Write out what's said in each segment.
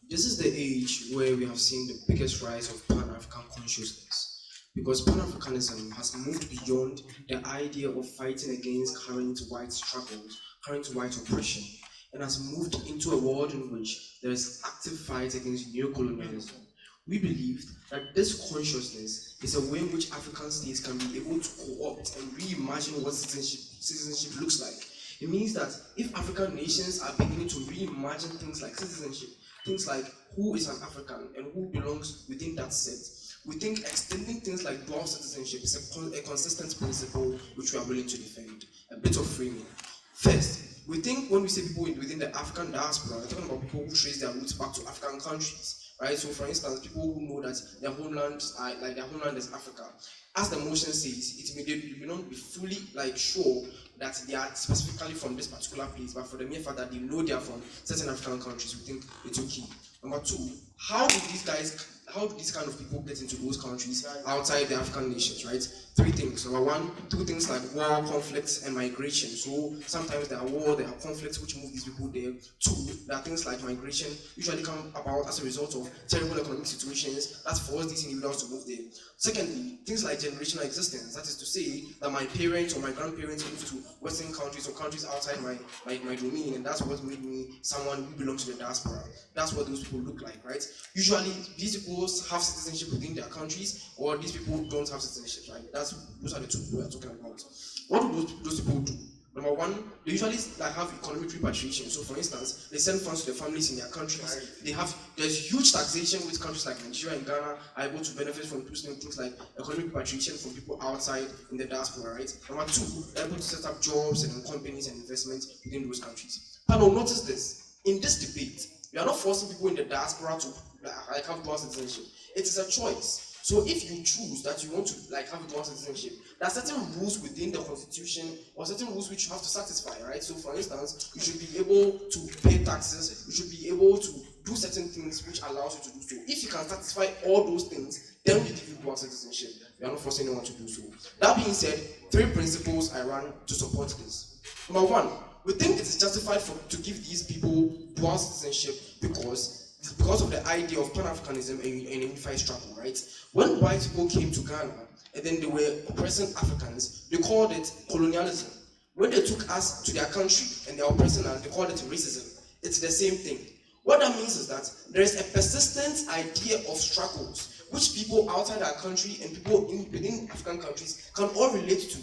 This is the age where we have seen the biggest rise of Pan-African consciousness, because Pan-Africanism has moved beyond the idea of fighting against current white struggles, current white oppression, and has moved into a world in which there is active fight against neocolonialism. We believe that this consciousness is a way in which African states can be able to co-opt and reimagine what citizenship looks like. It means that if African nations are beginning to reimagine things like citizenship, things like who is an African and who belongs within that set, we think extending things like dual citizenship is a consistent principle which we are willing to defend. A bit of framing. First, we think when we say people within the African diaspora, we're talking about people who trace their roots back to African countries, right? So, for instance, people who know that their homeland is Africa. As the motion says, they may not be fully sure that they are specifically from this particular place, but for the mere fact that they know they are from certain African countries, we think it's okay. Number two, how do these kind of people get into those countries outside the African nations, right? Three things. Number one, two things like war, conflicts, and migration. So sometimes there are war, there are conflicts which move these people there. Two, there are things like migration usually come about as a result of terrible economic situations that force these individuals to move there. Secondly, things like generational existence. That is to say that my parents or my grandparents moved to Western countries or countries outside my domain, and that's what made me someone who belongs to the diaspora. That's what those people look like, right? Usually, these people have citizenship within their countries, or these people don't have citizenship, right? Those are the two people we are talking about. What do those people do? Number one, they usually have economic repatriation. So, for instance, they send funds to their families in their countries. There's huge taxation with countries like Nigeria and Ghana are able to benefit from things like economic repatriation from people outside in the diaspora, right? Number two, they're able to set up jobs and companies and investments within those countries. Panel, notice this. In this debate, we are not forcing people in the diaspora to have dual citizenship. It is a choice. So if you choose that you want to have dual citizenship, there are certain rules within the constitution or certain rules which you have to satisfy, right? So for instance, you should be able to pay taxes, you should be able to do certain things which allows you to do so. If you can satisfy all those things, then we give you dual citizenship. We are not forcing anyone to do so. That being said, three principles I run to support this. Number one, we think it is justified to give these people dual citizenship because of the idea of Pan-Africanism and a unified struggle, right? When white people came to Ghana and then they were oppressing Africans, they called it colonialism. When they took us to their country and they are oppressing us, they called it racism. It's the same thing. What that means is that there is a persistent idea of struggles which people outside our country and people within African countries can all relate to.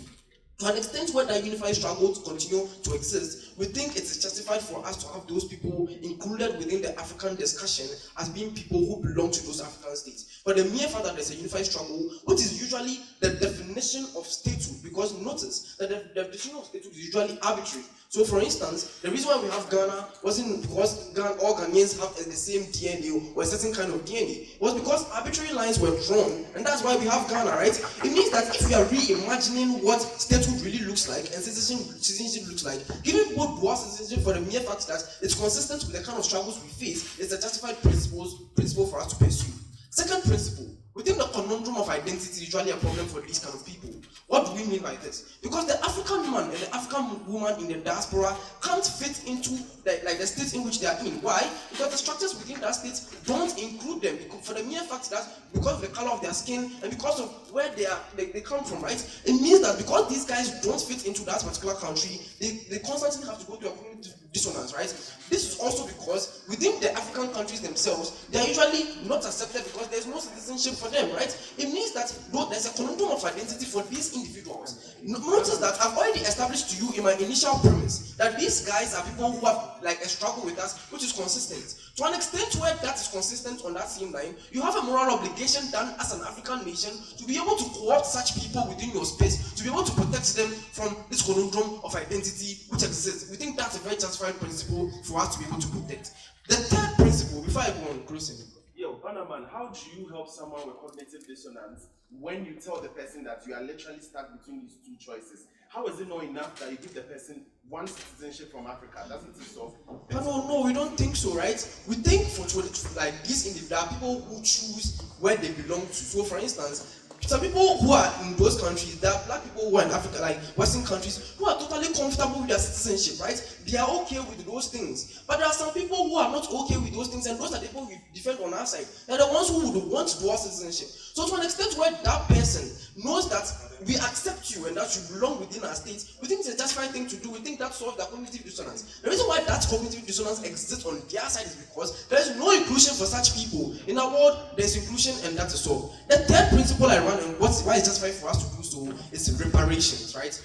To an extent where that unified struggle to continue to exist, we think it is justified for us to have those people included within the African discussion as being people who belong to those African states. But the mere fact that there's a unified struggle, which is usually the definition of statehood, because notice that the definition of statehood is usually arbitrary. So for instance, the reason why we have Ghana wasn't because all Ghanaians have the same DNA or a certain kind of DNA. It was because arbitrary lines were drawn, and that's why we have Ghana, right? It means that if we are reimagining what statehood really looks like and citizenship looks like, giving both dual citizenship for the mere fact that it's consistent with the kind of struggles we face is a justified principle for us to pursue. Second principle, we think the conundrum of identity is usually a problem for these kind of people. What do we mean by this? Because the African man and the African woman in the diaspora can't fit into the states in which they are in. Why? Because the structures within that state don't include them for the mere fact that because of the color of their skin and because of where they come from, right? It means that because these guys don't fit into that particular country, they constantly have to go to a cognitive dissonance, right? This is also because within the African countries themselves, they are usually not accepted because there's no citizenship for them, right? It means that there's a conundrum of identity for these individuals. Notice that I've already established to you in my initial premise that these guys are people who have a struggle with us, which is consistent. To an extent where that is consistent on that same line, you have a moral obligation done as an African nation to be able to co-opt such people within your space, to be able to protect them from this conundrum of identity which exists. We think that's a very justified principle for us to be able to protect. The third principle, before I go on closing. Yo, Bannerman, how do you help someone with cognitive dissonance when you tell the person that you are literally stuck between these two choices? How is it not enough that you give the person one citizenship from Africa? Doesn't it solve? No, we don't think so, right? We think these individuals, there are people who choose where they belong to. So, for instance, some people who are in those countries, there are black people who are in Africa, like Western countries, who are totally totally comfortable with their citizenship, right? They are okay with those things. But there are some people who are not okay with those things, and those are the people we defend on our side. They're the ones who would want dual citizenship. So to an extent where that person knows that we accept you and that you belong within our state, we think it's a justified thing to do. We think that solves their cognitive dissonance. The reason why that cognitive dissonance exists on their side is because there is no inclusion for such people. In our world, there's inclusion and that is so. The third principle I run and why it's justified for us to do so is reparations, right?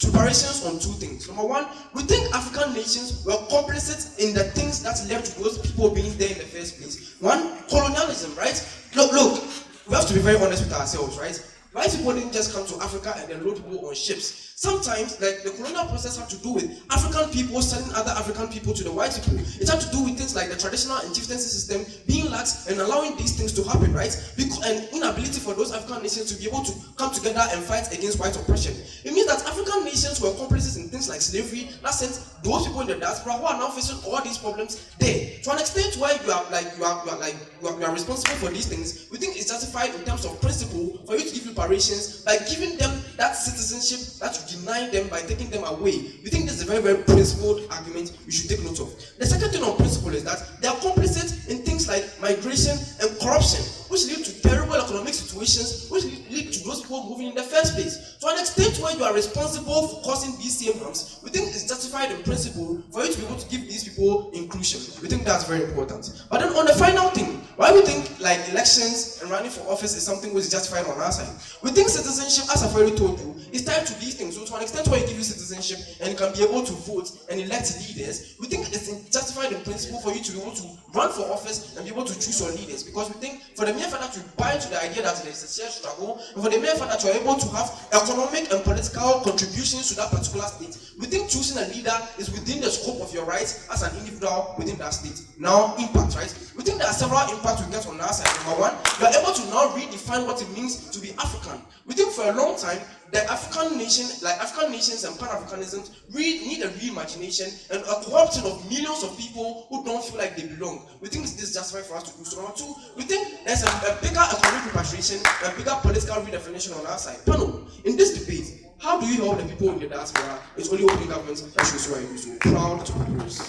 Reparations on two things. Number one, we think African nations were complicit in the things that led to those people being there in the first place. One, colonialism, right? Look, we have to be very honest with ourselves, right? White people didn't just come to Africa and then load people on ships. Sometimes, like, the colonial process had to do with African people selling other African people to the white people. It had to do with things like the traditional and chieftaincy system being lax and allowing these things to happen, right? And inability for those African nations to be able to come together and fight against white oppression. It means that African nations were complicit in things like slavery. That sent those people in the diaspora who are now facing all these problems there. To an extent where you are responsible for these things, we think it's justified in terms of principle for you to give reparations by giving them that citizenship that you deny them by taking them away. We think this is a very, very principled argument you should take note of. The second thing on principle is that they are complicit in things like migration and corruption, which lead to terrible economic situations, which lead to those people moving in the first place. To an extent where you are responsible for causing these same harms, we think it's justified in principle for you to be able to give these people inclusion. We think that's very important. But then on the final thing, why we think like elections and running for office is something which is justified on our side, we think citizenship, as I've already told you, is tied to these things. So to an extent where you give you citizenship and you can be able to vote and elect leaders, we think it's justified in principle for you to be able to run for office and be able to choose your leaders. Because we think for the mere fact that you buy into the idea that there's a shared struggle, and for the mere fact that you're able to have economic and political contributions to that particular state, we think choosing a leader is within the scope of your rights as an individual within that state. Now, impact, right? We think there are several impacts we get on our side. Number one, you are able to now redefine what it means to be African. We think for a long time, the African nation, like African nations and Pan-Africanism, need a reimagination and a co-opting of millions of people who don't feel like they belong. We think this is justified for us to do. So number two, we think there's a bigger economic repatriation, a bigger political redefinition on our side. Panel, in this debate, how do you help the people in the diaspora? It's only open government that shows why you're so proud to propose.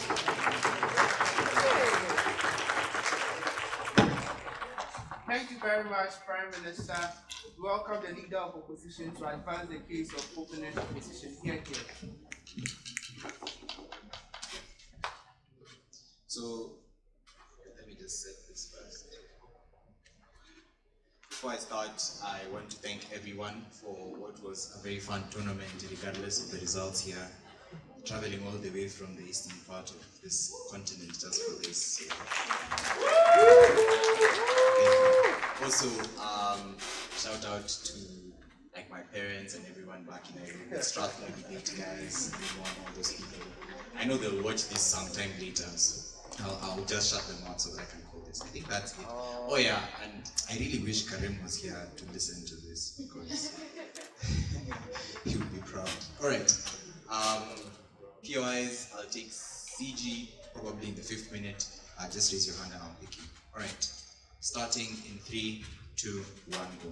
Thank you very much, Prime Minister. Welcome the Leader of Opposition to advance the case of opponent opposition. Here. So, let me just set this first. Before I start, I want to thank everyone for what was a very fun tournament, regardless of the results here. Traveling all the way from the eastern part of this continent just for this. Also, shout out to like my parents and everyone back in the Strathmore debate guys, everyone, all those people. I know they'll watch this sometime later, so I'll just shut them out so that I can call this. I think that's it. Oh yeah, and I really wish Karim was here to listen to this because he would be proud. All right. POIs, I'll take CG probably in the 5th minute. Just raise your hand and I'll pick you. All right. Starting in 3, 2, 1, go.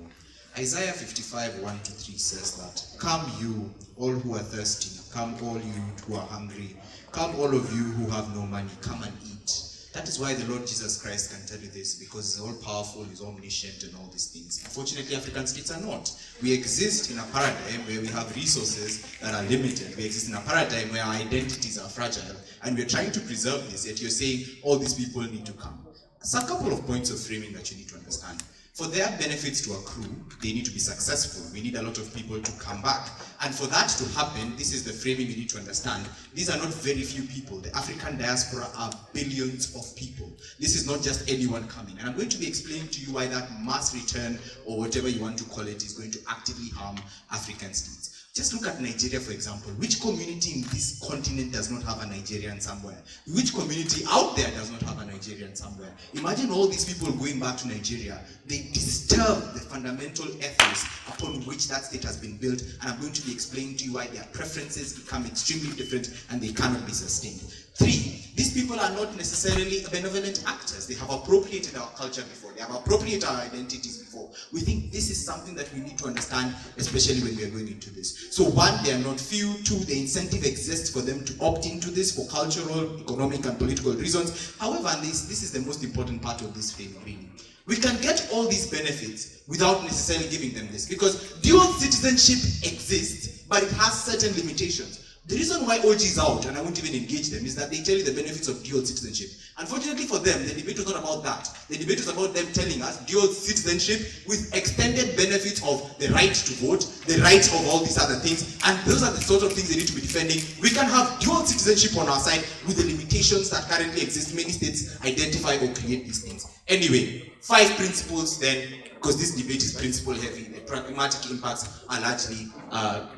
Isaiah 55, 1-3 says that, "Come you, all who are thirsty, come all you who are hungry, come all of you who have no money, come and eat." That is why the Lord Jesus Christ can tell you this, because he's all powerful, he's omniscient and all these things. Unfortunately, African states are not. We exist in a paradigm where we have resources that are limited. We exist in a paradigm where our identities are fragile, and we're trying to preserve this, yet you're saying all these people need to come. So a couple of points of framing that you need to understand. For their benefits to accrue, they need to be successful. We need a lot of people to come back. And for that to happen, this is the framing you need to understand. These are not very few people. The African diaspora are billions of people. This is not just anyone coming. And I'm going to be explaining to you why that mass return, or whatever you want to call it, is going to actively harm African states. Just look at Nigeria, for example. Which community in this continent does not have a Nigerian somewhere? Which community out there does not have a Nigerian somewhere? Imagine all these people going back to Nigeria. They disturb the fundamental ethos upon which that state has been built, and I'm going to be explaining to you why their preferences become extremely different and they cannot be sustained. 3, these people are not necessarily benevolent actors. They have appropriated our culture before. They have appropriated our identities before. We think this is something that we need to understand, especially when we are going into this. So 1, they are not few. 2, the incentive exists for them to opt into this for cultural, economic, and political reasons. However, and this is the most important part of this thing, really. We can get all these benefits without necessarily giving them this, because dual citizenship exists, but it has certain limitations. The reason why OG is out, and I won't even engage them, is that they tell you the benefits of dual citizenship. Unfortunately for them, the debate was not about that. The debate was about them telling us dual citizenship with extended benefits of the right to vote, the rights of all these other things, and those are the sort of things they need to be defending. We can have dual citizenship on our side with the limitations that currently exist. Many states identify or create these things. Anyway, 5 principles then, because this debate is principle heavy, the pragmatic impacts are largely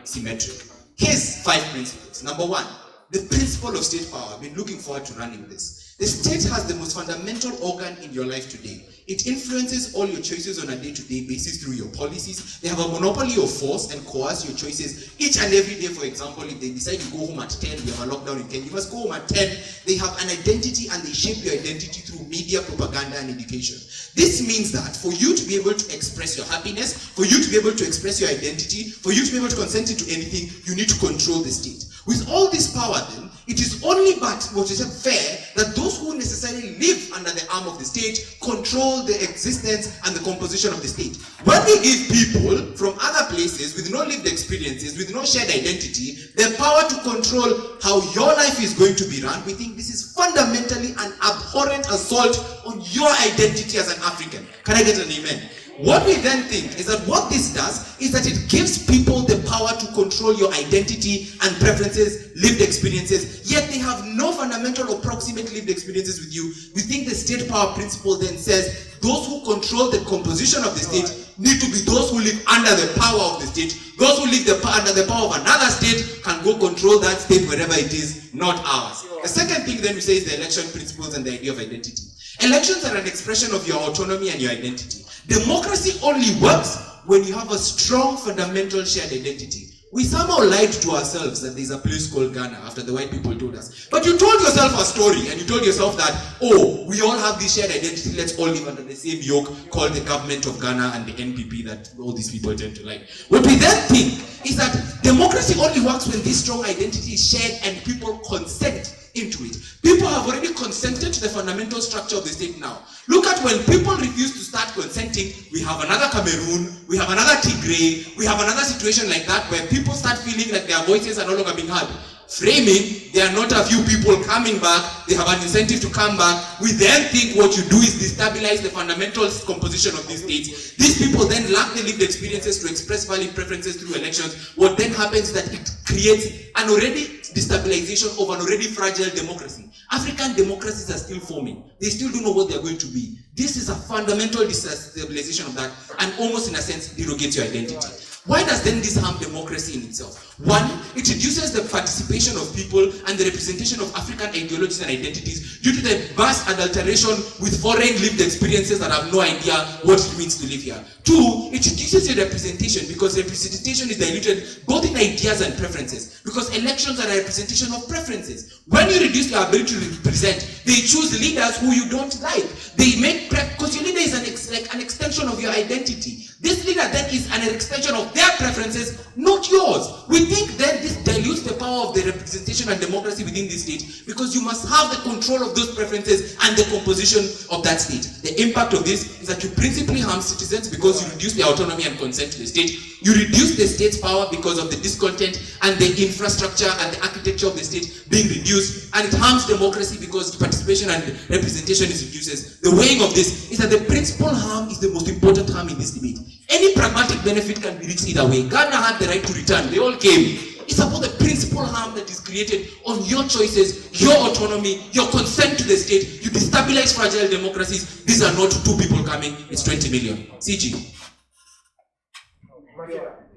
symmetric. Here's 5 principles. Number 1, the principle of state power. I've been looking forward to running this. The state has the most fundamental organ in your life today. It influences all your choices on a day-to-day basis through your policies. They have a monopoly of force and coerce your choices each and every day. For example, if they decide to go home at 10, we have a lockdown in 10, you must go home at 10. They have an identity and they shape your identity through media, propaganda, and education. This means that for you to be able to express your happiness, for you to be able to express your identity, for you to be able to consent into anything, you need to control the state. With all this power then, it is only but what is fair that those who necessarily live under the arm of the state control the existence and the composition of the state. When we give people from other places with no lived experiences, with no shared identity, the power to control how your life is going to be run, we think this is fundamentally an abhorrent assault on your identity as an African. Can I get an amen? What we then think is that what this does is that it gives people the power to control your identity and preferences, lived experiences, yet they have no fundamental or proximate lived experiences with you. We think the state power principle then says those who control the composition of the state need to be those who live under the power of the state. Those who live under the power of another state can go control that state wherever it is, not ours. The second thing then we say is the election principles and the idea of identity. Elections are an expression of your autonomy and your identity. Democracy only works when you have a strong fundamental shared identity. We somehow lied to ourselves that there's a place called Ghana after the white people told us. But you told yourself a story and you told yourself that, oh, we all have this shared identity, let's all live under the same yoke called the government of Ghana and the NPP that all these people tend to like. What we then think is that democracy only works when this strong identity is shared and people consent into it. People have already consented to the fundamental structure of the state now. Look at when people refuse to start consenting, we have another Cameroon, we have another Tigray, we have another situation like that where people start feeling like their voices are no longer being heard. Framing, there are not a few people coming back, they have an incentive to come back. We then think what you do is destabilize the fundamental composition of these states. These people then lack the lived experiences to express valid preferences through elections. What then happens is that it creates an already destabilization of an already fragile democracy. African democracies are still forming. They still don't know what they're going to be. This is a fundamental destabilization of that and almost in a sense derogates your identity. Why does then this harm democracy in itself? 1, it reduces the participation of people and the representation of African ideologies and identities due to the vast adulteration with foreign lived experiences that have no idea what it means to live here. 2, it reduces your representation because representation is diluted both in ideas and preferences because elections are a representation of preferences. When you reduce your ability to represent, they choose leaders who you don't like. They make because your leader is like an extension of your identity. This leader then is an extension of their preferences, not yours. We think then this dilutes the power of the representation and democracy within this state because you must have the control of those preferences and the composition of that state. The impact of this is that you principally harm citizens because you reduce their autonomy and consent to the state. You reduce the state's power because of the discontent and the infrastructure and the architecture of the state being reduced, and it harms democracy because participation and representation is reduces. The weighing of this is that the principal harm is the most important harm in this debate. Any pragmatic benefit can be reached either way. Ghana had the right to return. They all came. It's about the principal harm that is created on your choices, your autonomy, your consent to the state. You destabilize fragile democracies. These are not 2 people coming. It's 20 million. CG.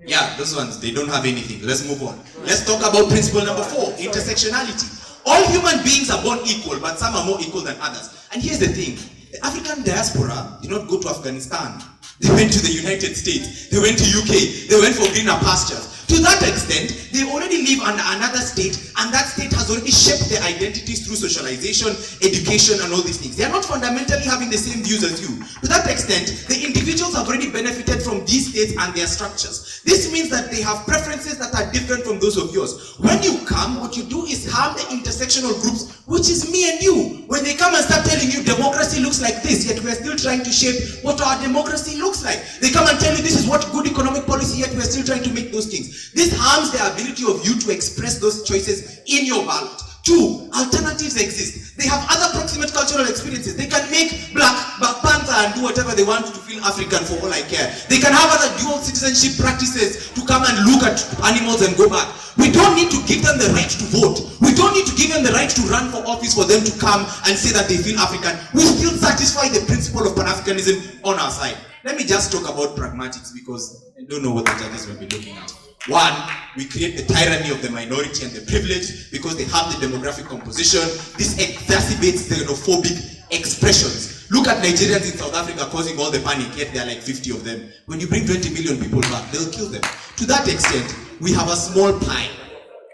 Yeah, those ones, they don't have anything. Let's move on. Let's talk about principle number 4, intersectionality. All human beings are born equal, but some are more equal than others. And here's the thing. The African diaspora did not go to Afghanistan. They went to the United States. They went to UK. They went for greener pastures. To that extent, they already live under another state, and that state has already shaped their identities through socialization, education, and all these things. They are not fundamentally having the same views as you. To that extent, the individuals have already benefited from these states and their structures. This means that they have preferences that are different from those of yours. When you come, what you do is harm the intersectional groups, which is me and you. When they come and start telling you democracy looks like this, yet we're still trying to shape what our democracy looks like. They come and tell you this is what good economic policy, yet we're still trying to make those things. This harms the ability of you to express those choices in your ballot. 2, alternatives exist. They have other proximate cultural experiences. They can make black panther and do whatever they want to feel African for all I care. They can have other dual citizenship practices to come and look at animals and go back. We don't need to give them the right to vote. We don't need to give them the right to run for office for them to come and say that they feel African. We still satisfy the principle of Pan-Africanism on our side. Let me just talk about pragmatics because I don't know what the judges will be looking at. 1, we create the tyranny of the minority and the privileged because they have the demographic composition. This exacerbates xenophobic expressions. Look at Nigerians in South Africa causing all the panic, yet there are like 50 of them. When you bring 20 million people back, they'll kill them. To that extent, we have a small pie.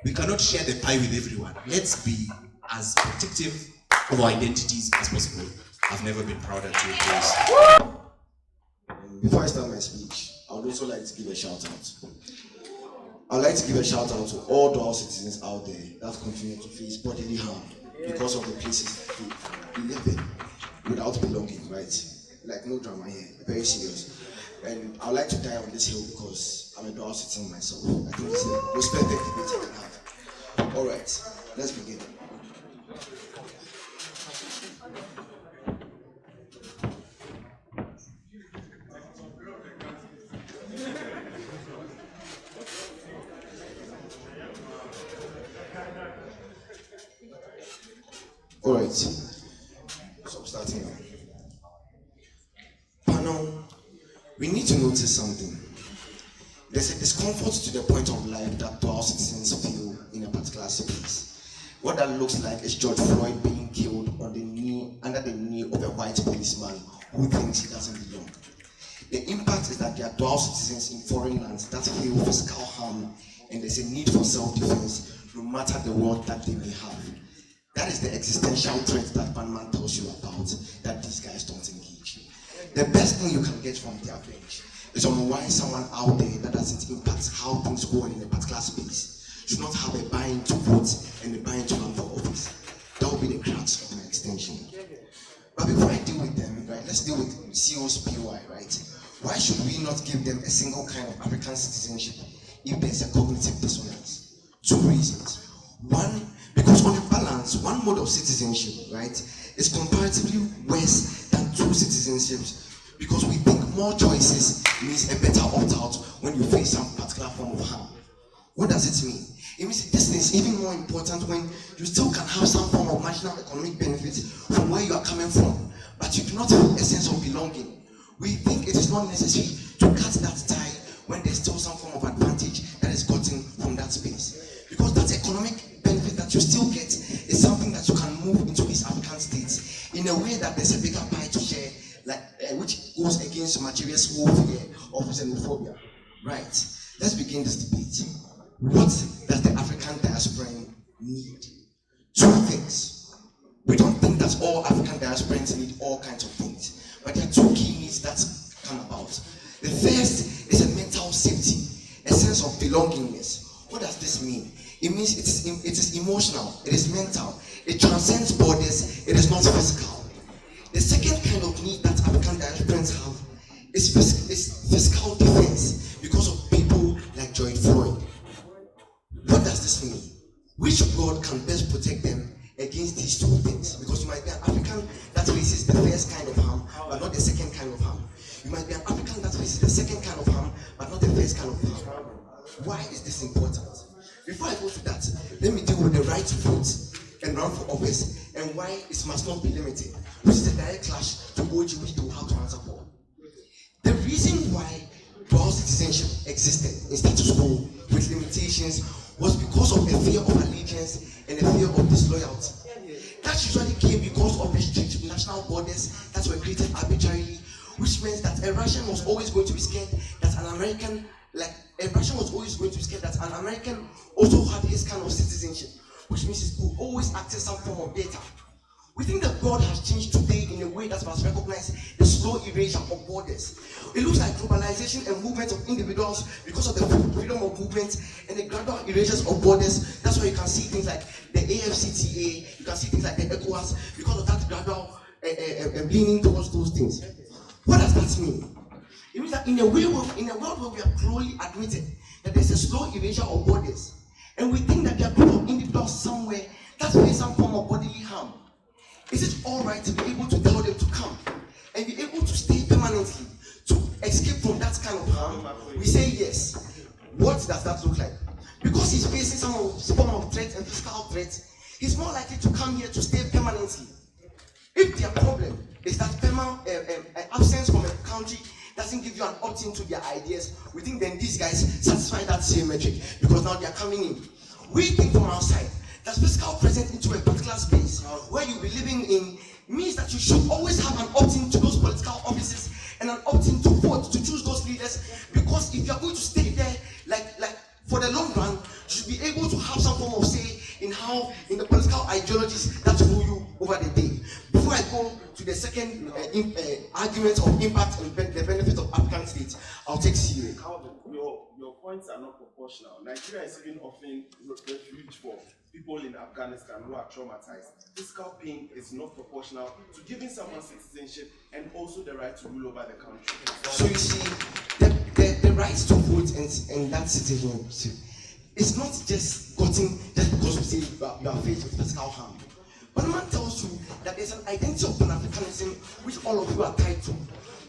We cannot share the pie with everyone. Let's be as protective of our identities as possible. I've never been prouder to your place. Before I start my speech, I would also like to give a shout out. I'd like to give a shout out to all dual citizens out there that continue to face bodily harm because of the places they live in without belonging, right? Like no drama here, very serious. And I'd like to die on this hill because I'm a dual citizen myself. I think it's the most perfect debate I can have. Alright, let's begin. Alright, so I'm starting now. Panel, we need to notice something. There's a discomfort to the point of life that dual citizens feel in a particular space. What that looks like is George Floyd being killed under the knee of a white policeman who thinks he doesn't belong. The impact is that there are dual citizens in foreign lands that feel physical harm, and there's a need for self-defense no matter the world that they may have. That is the existential threat that Bannerman tells you about, that these guys don't engage. The best thing you can get from their bench is on why someone out there that doesn't impact how things go on in a particular space should not have a buy-in to vote and a buy-in to run for office. That will be the crux of my extension. But before I deal with them, right, let's deal with CO's PY, right? Why should we not give them a single kind of African citizenship if there's a cognitive dissonance? 2 reasons. 1, because on a balance, one mode of citizenship, right, is comparatively worse than 2 citizenships because we think more choices means a better opt-out when you face some particular form of harm. What does it mean? It means this is even more important when you still can have some form of marginal economic benefit from where you are coming from, but you do not have a sense of belonging. We think it is not necessary to cut that tie when there's still some form of advantage that is gotten from that space. Because that economic benefit that you still get is something that you can move into East African states in a way that there's a bigger pie to share, like which goes against Macharia's whole fear of xenophobia. Right, let's begin this debate. What does the African diaspora need? 2 things. We don't think that all African diasporans need all kinds of things, but there are 2 key needs that come about. The first is a mental safety, a sense of belongingness. What does this mean? It means it is emotional, it is mental, it transcends borders, it is not physical. The second kind of need that African diasporans have is physical defense because of people like George Floyd. What does this mean? Which God can best protect them against these 2 things? Because you might be an African that faces the first kind of harm, but not the second kind of harm. You might be an African that faces the second kind of harm, but not the first kind of harm. Why is this important? Before I go to that, let me deal with the right to vote and run for office and why it must not be limited, which is a direct clash to OG which they will have to answer for. The reason why dual citizenship existed in status quo with limitations was because of a fear of allegiance and a fear of disloyalty. That usually came because of restricted national borders that were created arbitrarily, which meant that a Russian was always going to be scared that an American like a Russian was always going to be scared that an American also had his kind of citizenship, which means he could always access some form of data. We think that God has changed today in a way that must recognize the slow erasure of borders. It looks like globalization and movement of individuals because of the freedom of movement and the gradual erasures of borders. That's why you can see things like the AFCTA, you can see things like the ECOWAS, because of that gradual leaning towards those things. What does that mean? It means that in a world where we are clearly admitted that there's a slow erasure of borders, and we think that there are group of individuals somewhere that face some form of bodily harm, is it all right to be able to tell them to come and be able to stay permanently to escape from that kind of harm? We say yes. What does that look like? Because he's facing some form of threat and physical threat, he's more likely to come here to stay permanently. If their problem is that absence from a country doesn't give you an opt-in to their ideas, we think then these guys satisfy that same metric because now they are coming in. We think from outside that physical presence into a particular space where you'll be living in means that you should always have an opt-in to those political offices and an opt-in to vote, to choose those leaders, because if you're going to stay there like for the long run, you should be able to have some form of say in the political ideologies that rule you over the day. Before I go to the second argument of impact and the benefit of African states, I'll take CA. Kalvin, your points are not proportional. Nigeria is even offering refuge for people in Afghanistan who are traumatized. Physical pain is not proportional to giving someone citizenship and also the right to rule over the country. So you see, the right to vote and that citizenship is not just gotten just because we say you are faced with physical harm. Bannerman tells you that there's an identity of Pan-Africanism which all of you are tied to.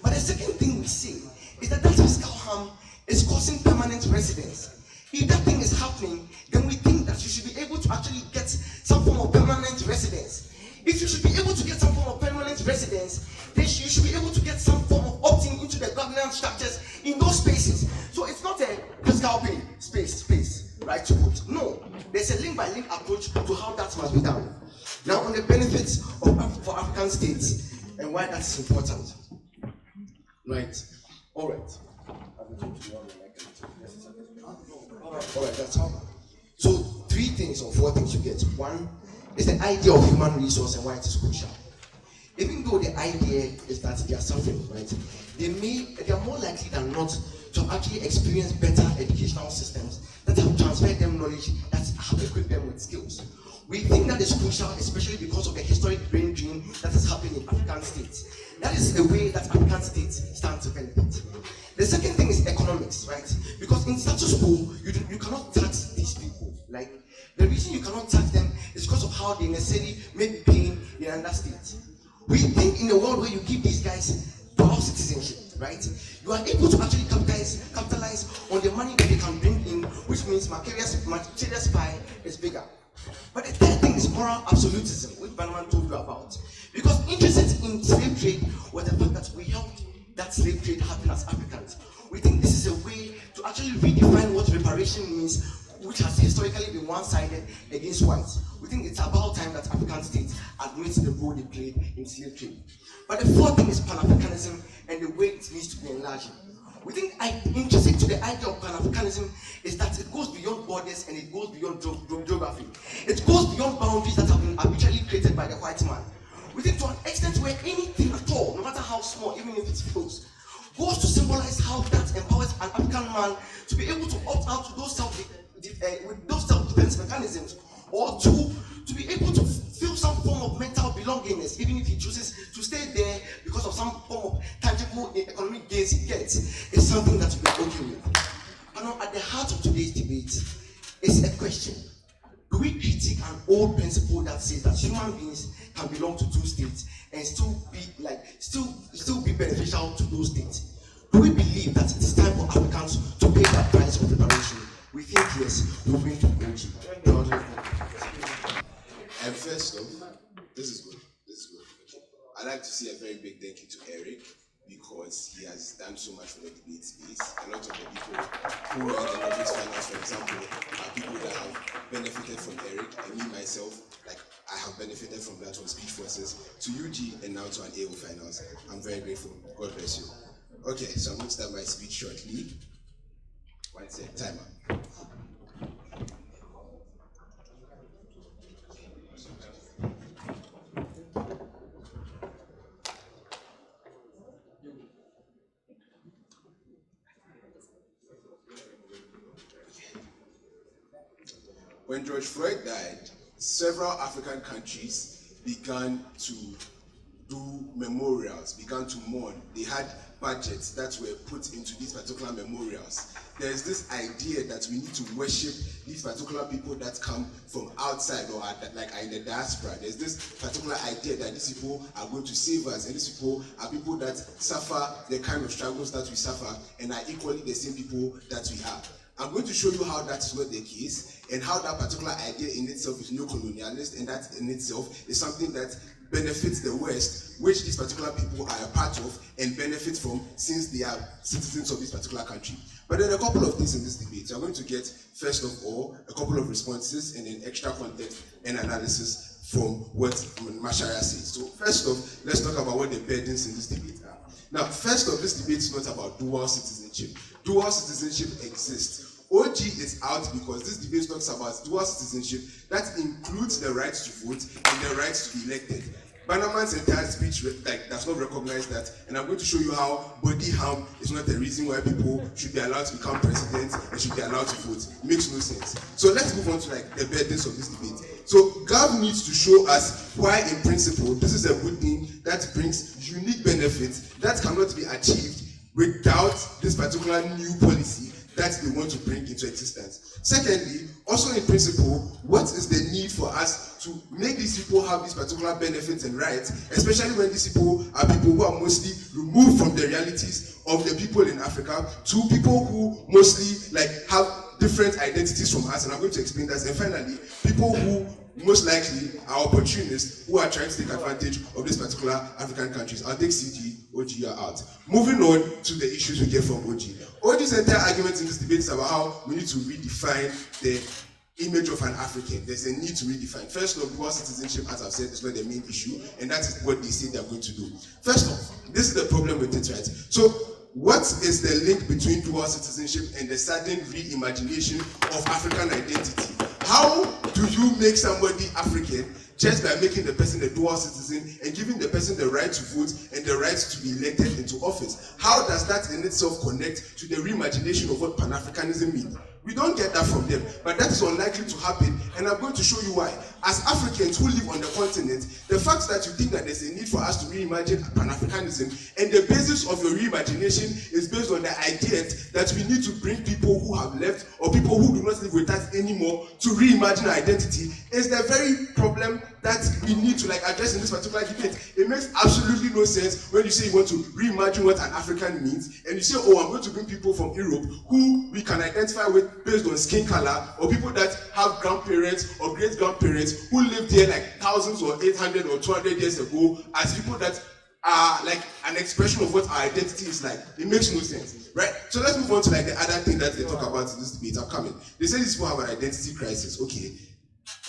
But the second thing we say is that physical harm is causing permanent residence. If that thing is happening, then we think that you should be able to actually get some form of permanent residence. If you should be able to get some form of permanent residence, then you should be able to get some form of opting into the governance structures in those spaces. So it's not a physical pain, space, right to vote. No, there's a link-by-link approach to how that must be done. Now, on the benefits for African states and why that's important. Right. All right. All right, that's all. So 3 things or 4 things you get. One is the idea of human resource and why it is crucial. Even though the idea is that they are suffering, right? They are more likely than not to actually experience better educational systems that have transferred them knowledge, that have equipped them with skills. We think that is crucial, especially because of the historic brain drain that is happening in African states. That is the way that African states stand to benefit. The second thing is economics, right? Because in status quo, you cannot tax these people. Like, the reason you cannot tax them is because of how they necessarily may be paying in another state. We think in a world where you give these guys dual citizenship, right? You are able to actually capitalize on the money that they can bring in, which means Macharia's pie is bigger. But the third thing is moral absolutism, which Bannerman told you about. Because interested in slave trade was the fact that we helped that slave trade happen as Africans. We think this is a way to actually redefine what reparation means, which has historically been one-sided against whites. We think it's about time that African states admit the role they played in slave trade. But the fourth thing is Pan-Africanism and the way it needs to be enlarged. We think intrinsic to the idea of Pan-Africanism is that it goes beyond borders and it goes beyond geography. It goes beyond boundaries that have been arbitrarily created by the white man. We think to an extent where anything at all, no matter how small, even if it's close, goes to symbolize how that empowers an African man to be able to opt out to those self-defense mechanisms, or to be able to feel some form of mental belongingness, even if he chooses to stay there because of some form of tangible economic gains he gets, is something that we are okay with. And now, at the heart of today's debate is a question. Do we critique an old principle that says that human beings can belong to 2 states and still be beneficial to those states? Do we believe that it is time for Africans to pay that price of reparation? We think yes. We're going to OG. And first off, this is good. I'd like to say a very big thank you to Eric, because he has done so much for the debate space. A lot of the people who are in the Nordics finance, for example, are people that have benefited from Eric, and me myself, like, I have benefited from that on Speech Forces, to UG, and now to an AO Finance. I'm very grateful. God bless you. Okay, so I'm going to start my speech shortly. One sec, timer. When George Floyd died, several African countries began to do memorials, began to mourn. They had budgets that were put into these particular memorials. There's this idea that we need to worship these particular people that come from outside or are in the diaspora. There's this particular idea that these people are going to save us, and these people are people that suffer the kind of struggles that we suffer and are equally the same people that we have. I'm going to show you how that is not the case, and how that particular idea in itself is neo-colonialist, and that in itself is something that benefits the West, which these particular people are a part of and benefit from since they are citizens of this particular country. But there are a couple of things in this debate. So I'm going to get, first of all, a couple of responses and then extra context and analysis from what Macharia says. So first off, let's talk about what the burdens in this debate are. Now, first off, this debate is not about dual citizenship. Dual citizenship exists. OG is out because this debate talks about dual citizenship that includes the right to vote and the right to be elected. Bannerman's entire speech does not recognize that, and I'm going to show you how body harm is not the reason why people should be allowed to become president and should be allowed to vote. It makes no sense. So let's move on to the burdens of this debate. So Gav needs to show us why, in principle, this is a good thing that brings unique benefits that cannot be achieved without this particular new policy that they want to bring into existence. Secondly, also in principle, what is the need for us to make these people have these particular benefits and rights, especially when these people are people who are mostly removed from the realities of the people in Africa, to people who mostly have different identities from us, and I'm going to explain that. And finally, people who most likely are opportunists who are trying to take advantage of this particular African countries. I'll take CG, OG are out. Moving on to the issues we get from OG. OG's entire argument in this debate is about how we need to redefine the image of an African. There's a need to redefine. First off, dual citizenship, as I've said, is not the main issue, and that is what they say they're going to do. First off, this is the problem with it, right? So, what is the link between dual citizenship and the sudden reimagination of African identity? How do you make somebody African just by making the person a dual citizen and giving the person the right to vote and the right to be elected into office? How does that in itself connect to the reimagination of what Pan-Africanism means? We don't get that from them, but that is unlikely to happen, and I'm going to show you why. As Africans who live on the continent, the fact that you think that there's a need for us to reimagine Pan-Africanism, and the basis of your reimagination is based on the idea that we need to bring people who have left or people who do not live with us anymore to reimagine our identity, is the very problem that we need to address in this particular debate. It makes absolutely no sense when you say you want to reimagine what an African means, and you say, oh, I'm going to bring people from Europe who we can identify with based on skin color, or people that have grandparents or great-grandparents who lived here thousands or 800 or 200 years ago as people that are an expression of what our identity is like. It makes no sense, right? So let's move on to the other thing that they talk about in this debate. I'm coming. They say these people have an identity crisis. Okay,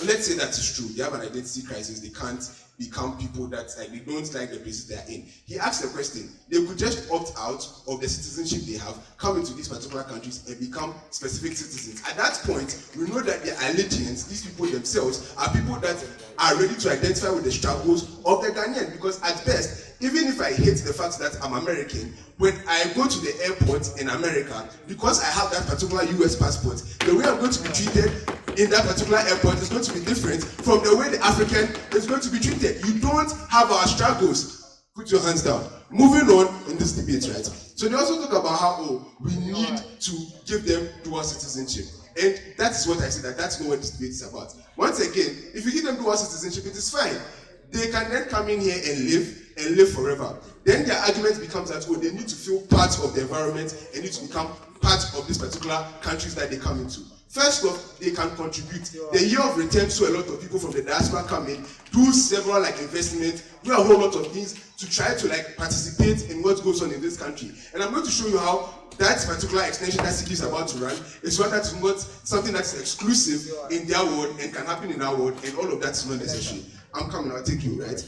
let's say that is true. They have an identity crisis. They can't become people that they don't like the places they are in. He asked the question, they could just opt out of the citizenship they have, come into these particular countries and become specific citizens. At that point, we know that their allegiance, these people themselves, are people that are ready to identify with the struggles of the Ghanaian, because at best, even if I hate the fact that I'm American, when I go to the airport in America, because I have that particular US passport, the way I'm going to be treated in that particular airport is going to be different from the way the African is going to be treated. You don't have our struggles. Put your hands down. Moving on in this debate, right? So they also talk about how we need to give them dual citizenship. And that is what I said, that's not what this debate is about. Once again, if you give them dual citizenship, it is fine. They can then come in here and live forever. Then their argument becomes that they need to feel part of the environment and need to become part of these particular countries that they come into. First off, they can contribute. The year of return, so a lot of people from the diaspora come in, do several investments, do a whole lot of things to try to participate in what goes on in this country. And I'm going to show you how that particular extension that CG is about to run is one that is not something that's exclusive in their world and can happen in our world, and all of that is not necessary. I'm coming, I'll take you, right?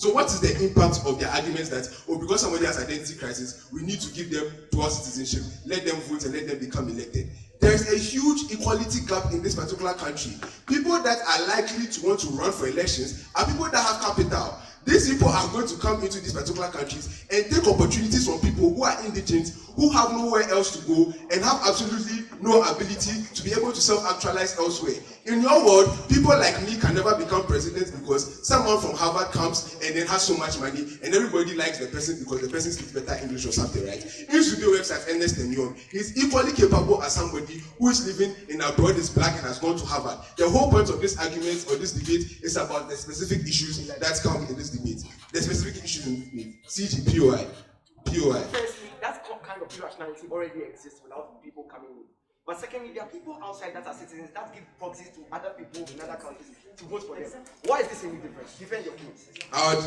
So what is the impact of their arguments that, oh, because somebody has identity crisis, we need to give them dual citizenship, let them vote and let them become elected? There is a huge equality gap in this particular country. People that are likely to want to run for elections are people that have capital. These people are going to come into these particular countries and take opportunities from people who are indigent, who have nowhere else to go, and have absolutely no ability to be able to self-actualize elsewhere. In your world, people like me can never become president because someone from Harvard comes and then has so much money, and everybody likes the person because the person speaks better English or something, right? In studio website, Ernest and Young, he's equally capable as somebody who is living in abroad, is black, and has gone to Harvard. The whole point of this argument or this debate is about the specific issues that come in this debate. The specific issues in the debate. CG, POI. Firstly, that kind of irrationality already exists without people coming in. But secondly, there are people outside that are citizens that give proxies to other people in other countries to vote for them. Why is this any different? Defend your case.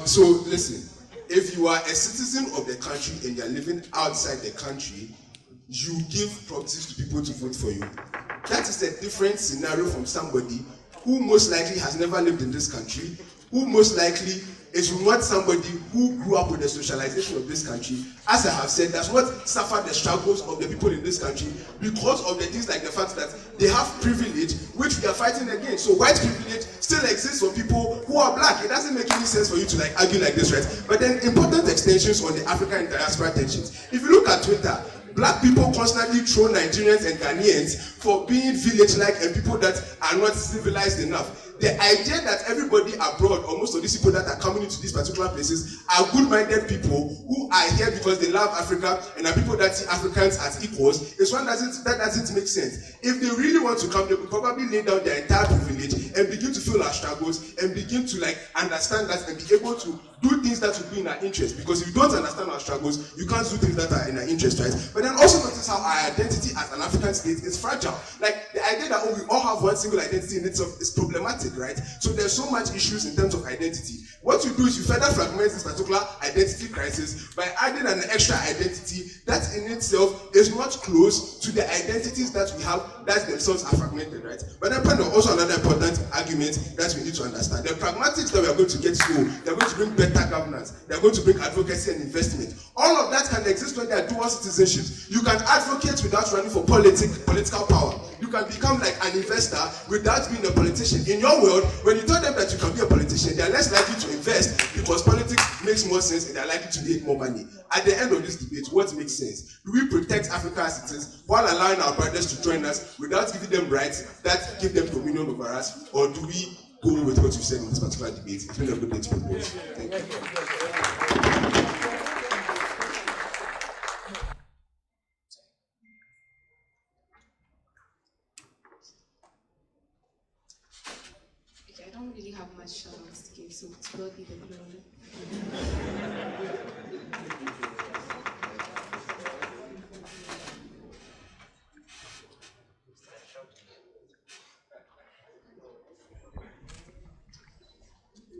So listen, if you are a citizen of the country and you are living outside the country, you give proxies to people to vote for you. That is a different scenario from somebody who most likely has never lived in this country, who most likely is not somebody who grew up with the socialization of this country, as I have said, does not suffer the struggles of the people in this country because of the things like the fact that they have privilege, which we are fighting against. So white privilege still exists for people who are black. It doesn't make any sense for you to like argue like this, right? But then important extensions on the African diaspora tensions. If you look at Twitter, black people constantly throw Nigerians and Ghanaians for being village-like and people that are not civilized enough. The idea that everybody abroad, or most of these people that are coming into these particular places, are good-minded people who are here because they love Africa and are people that see Africans as equals, is one that doesn't make sense. If they really want to come, they will probably lay down their entire privilege and begin to feel our struggles and begin to like understand that and be able to do things that will be in our interest. Because if you don't understand our struggles, you can't do things that are in our interest, right? But then also notice how our identity as an African state is fragile. Like the idea that we all have one single identity in itself is problematic, right? So there's so much issues in terms of identity. What you do is you further fragment this particular identity crisis by adding an extra identity that in itself is not close to the identities that we have that themselves are fragmented, right? But then also another important argument that we need to understand. The pragmatics that we are going to get to, they're going to bring better governance, they're going to bring advocacy and investment. All of that can exist when there are dual citizenships. You can advocate without running for political power. You can become like an investor without being a politician. In your world, when you tell them that you can be a politician, they are less likely to invest because politics makes more sense and they are likely to make more money. At the end of this debate, what makes sense? Do we protect African citizens while allowing our brothers to join us without giving them rights that give them dominion over us? Or do we go with what you said in this particular debate? It's been a good day to propose. Thank you. I don't really have much shout-outs to give, so to God be the glory.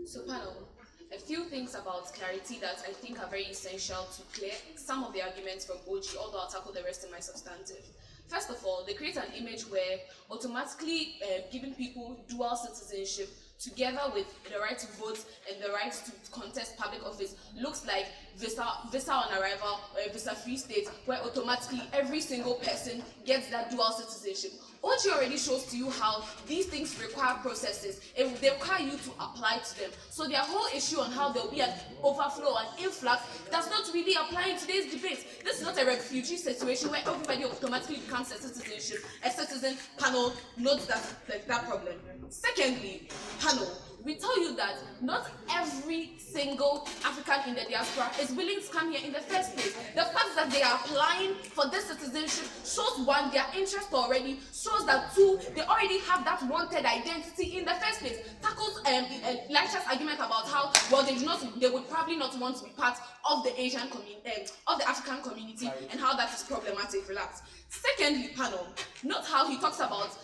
So panel, a few things about clarity that I think are very essential to clear some of the arguments from OG, although I'll tackle the rest in my substantive. First of all, they create an image where automatically giving people dual citizenship together with the right to vote and the right to contest public office looks like visa on arrival or a visa-free state where automatically every single person gets that dual citizenship. OG already shows to you how these things require processes. They require you to apply to them. So their whole issue on how there will be an overflow and influx does not really apply in today's debate. This is not a refugee situation where everybody automatically becomes a citizen. Panel notes that problem. Secondly, panel, we tell you that not every single African in the diaspora is willing to come here in the first place. The fact that they are applying for this citizenship shows one, their interest already, shows that two, they already have that wanted identity in the first place. Tackles Elisha's argument about how, well, they would probably not want to be part of the Asian community, of the African community, and how that is problematic. Relax. Secondly, panel, note how he talks about,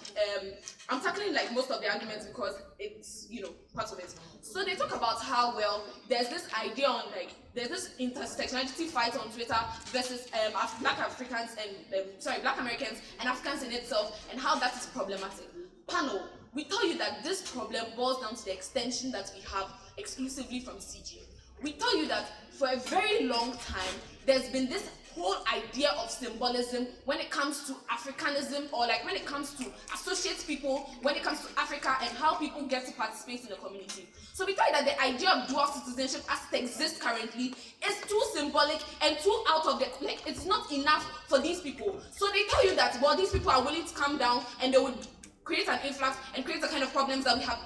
I'm tackling like most of the arguments because it's, part of it. So they talk about how, well, there's this idea on like, there's this intersectionality fight on Twitter versus black Africans and, black Americans and Africans in itself, and how that is problematic. Panel, we tell you that this problem boils down to the extension that we have exclusively from CG. we tell you that for a very long time, there's been this whole idea of symbolism when it comes to Africanism, or like when it comes to associate people, when it comes to Africa and how people get to participate in the community. So we tell you that the idea of dual citizenship as it exists currently is too symbolic and too out of the, like, it's not enough for these people. So they tell you that, well, these people are willing to come down and they would create an influx and create the kind of problems that we have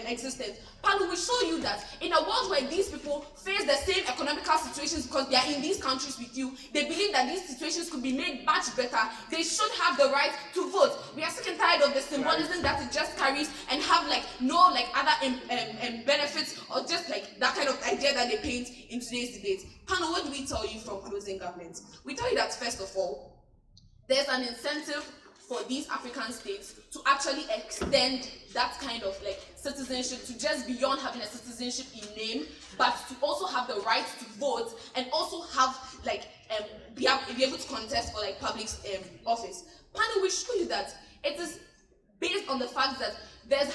existed. Palu will show you that in a world where these people face the same economical situations because they are in these countries with you, they believe that these situations could be made much better. They should have the right to vote. We are sick and tired of the symbolism that it just carries and have like no like other benefits, or just like that kind of idea that they paint in today's debate. Palu, what do we tell you from closing government? We tell you that first of all, there's an incentive for these African states to actually extend that kind of like citizenship to just beyond having a citizenship in name, but to also have the right to vote and also have like be able to contest for like public office. Panel will show you that it is based on the fact that there's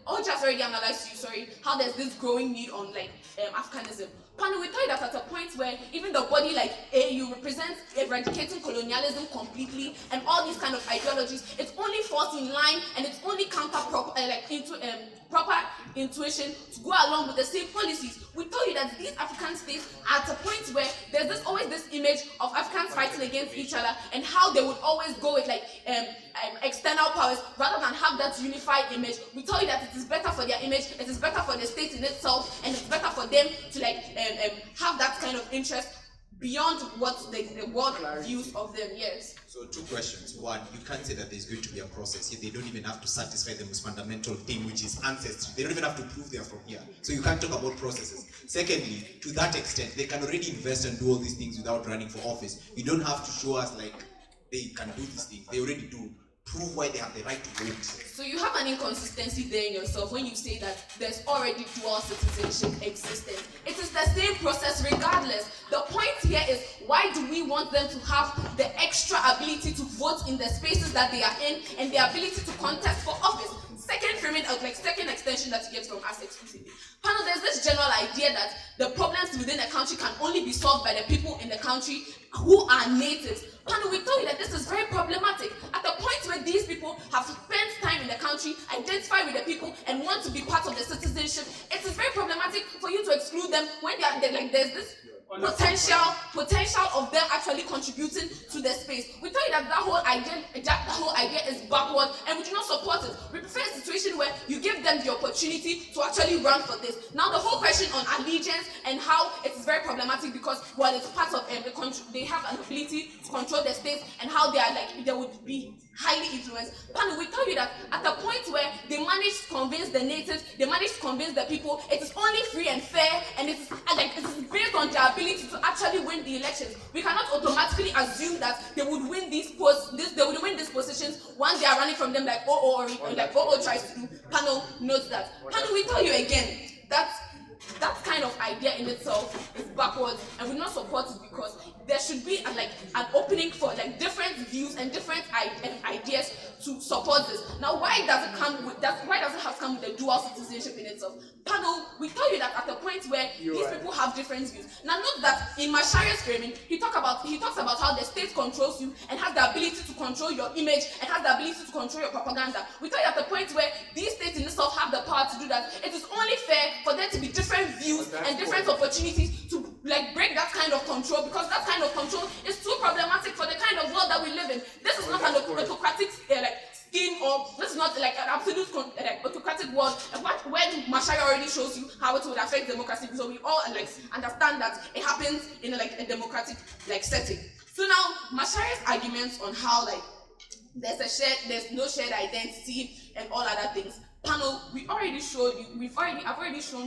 Oja has already analyzed you, sorry, how there's this growing need on like Africanism. Panel, we tell you that at a point where even the body like AU represents eradicating colonialism completely and all these kind of ideologies, it only falls in line and it's only proper intuition to go along with the same policies. We tell you that these African states are at a point where there's always this image of Africans fighting against each other and how they would always go with like external powers rather than have that unified image. We tell you that it is better for their image, it is better for the state in itself, and it's better for them to like have that kind of interest beyond what the world views of them. Yes. So 2 questions. One, you can't say that there's going to be a process here. They don't even have to satisfy the most fundamental thing, which is ancestry. They don't even have to prove they're from here. So you can't talk about processes. Secondly, to that extent, they can already invest and do all these things without running for office. You don't have to show us like they can do these things. They already do. Prove why they have the right to vote. So you have an inconsistency there in yourself when you say that there's already dual citizenship existing. It is the same process regardless. The point here is, why do we want them to have the extra ability to vote in the spaces that they are in and the ability to contest for office? Second framing, like second extension that you get from us exclusively. Panel, there's this general idea that the problems within a country can only be solved by the people in the country who are natives. Panel, we tell you that this is very problematic. At the point where these people have spent time in the country, identify with the people, and want to be part of the citizenship, it is very problematic for you to exclude them when they're like there's this potential of them actually contributing to the space. We tell you that that whole idea is backward, and we do not support it. We prefer a situation where you give them the opportunity to actually run for this. Now the whole question on allegiance and how it is very problematic because while it's part of the country, they have an ability to control the states and how they are like they would be highly influenced. Panel, we tell you that at the point where they manage to convince the natives, they manage to convince the people, it is only free and fair, and it is based on their ability to actually win the elections. We cannot automatically assume that they would win these positions once they are running from them like OO tries to do. Panel, note that. Panel, we tell you again that that kind of idea in itself is backwards, and we not support it because there should be an opening for like different views and different ideas to support this. Now, why does it have to come with a dual citizenship in itself? Panel, we tell you that at the point where these people have different views. Now, note that in Macharia's framing, he talks about how the state controls you and has the ability to control your image and has the ability to control your propaganda. We tell you at the point where these states in itself have the power to do that, it is only fair for there to be different views and different opportunities to like break that kind of control, because that kind of control is too problematic for the kind of world that we live in. This is not an autocratic scheme, or this is not like an absolute autocratic world. When Macharia already shows you how it would affect democracy, so we all understand that it happens in a democratic setting. So now Macharia's arguments on how there's no shared identity and all other things. Panel, I've already shown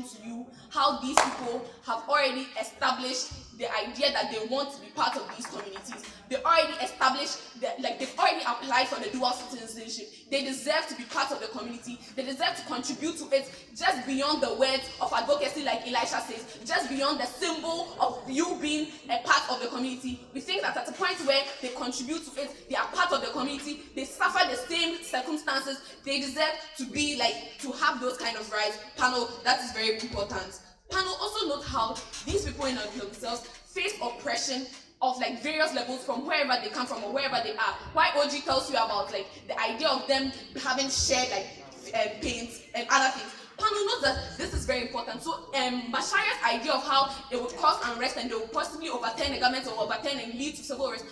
to you how these people have already established the idea that they want to be part of these communities. They already established that, they've already applied for the dual citizenship. They deserve to be part of the community. They deserve to contribute to it just beyond the words of advocacy, like Elisha says, just beyond the symbol of you being a part of the community. We think that at a point where they contribute to it, they are part of the community, they suffer the same circumstances, they deserve to be to have those kind of rights. Panel, that is very important. Panel, also note how these people in themselves face oppression of like various levels from wherever they come from or wherever they are. Why OG tells you about like the idea of them having shared like paint and other things. Panel knows that this is very important. So Macharia's idea of how they would cause unrest and they would possibly overturn the government or overturn and lead to civil unrest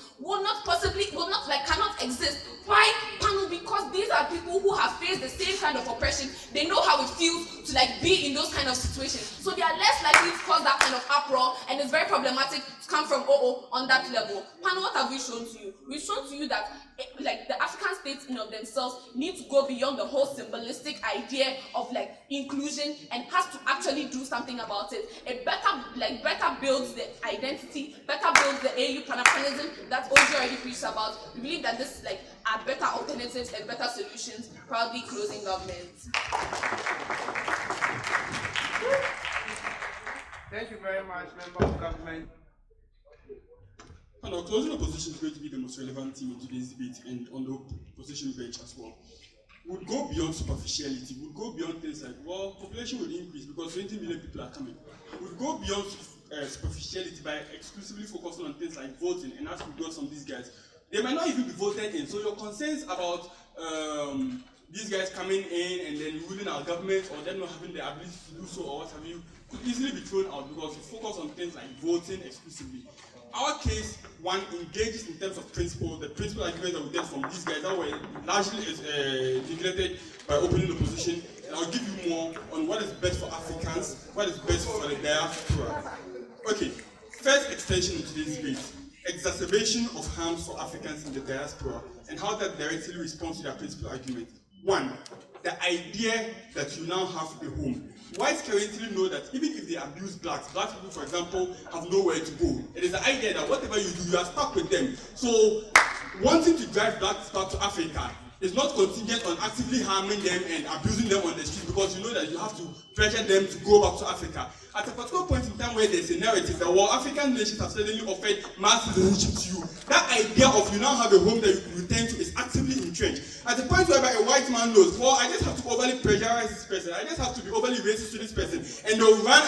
cannot exist. Why? Panel, because these are people who have faced the same kind of oppression. They know how it feels to like be in those kind of situations. So they are less likely to cause that kind of uproar, and it's very problematic to come from OO on that level. Panel, what have we shown to you? We've shown to you that like the African states in of themselves need to go beyond the whole symbolistic idea of like inclusion and has to actually do something about it. It better builds the identity, better builds the AU Pan-Africanism that OG already preached about. We believe that this like are better alternatives and better solutions. Proudly closing government. Thank you very much, member of government. And our closing opposition is going to be the most relevant theme in today's debate and on the opposition bench as well. Would go beyond superficiality, would go beyond things like, well, population will increase because 20 million people are coming. Would go beyond superficiality by exclusively focusing on things like voting and as we got some of these guys. They might not even be voted in, so your concerns about these guys coming in and then ruling our government or them not having the ability to do so or what have you could easily be thrown out because you focus on things like voting exclusively. Our case, one, engages in terms of principle, the principal arguments that we get from these guys that were largely neglected by opening opposition, and I'll give you more on what is best for Africans, what is best for the diaspora. Okay, first extension in today's debate, exacerbation of harms for Africans in the diaspora, and how that directly responds to their principal argument. One, the idea that you now have a home. Whites currently know that even if they abuse blacks people, for example, have nowhere to go. It is the idea that whatever you do, you are stuck with them. So, wanting to drive blacks back to Africa is not contingent on actively harming them and abusing them on the street because you know that you have to pressure them to go back to Africa. At a particular point in time where there's a narrative that African nations have suddenly offered mass citizenship to you, that idea of you now have a home that you can return to is actively entrenched. At the point whereby a white man knows, well, I just have to overly pressurize this person, I just have to be overly racist to this person, and they'll run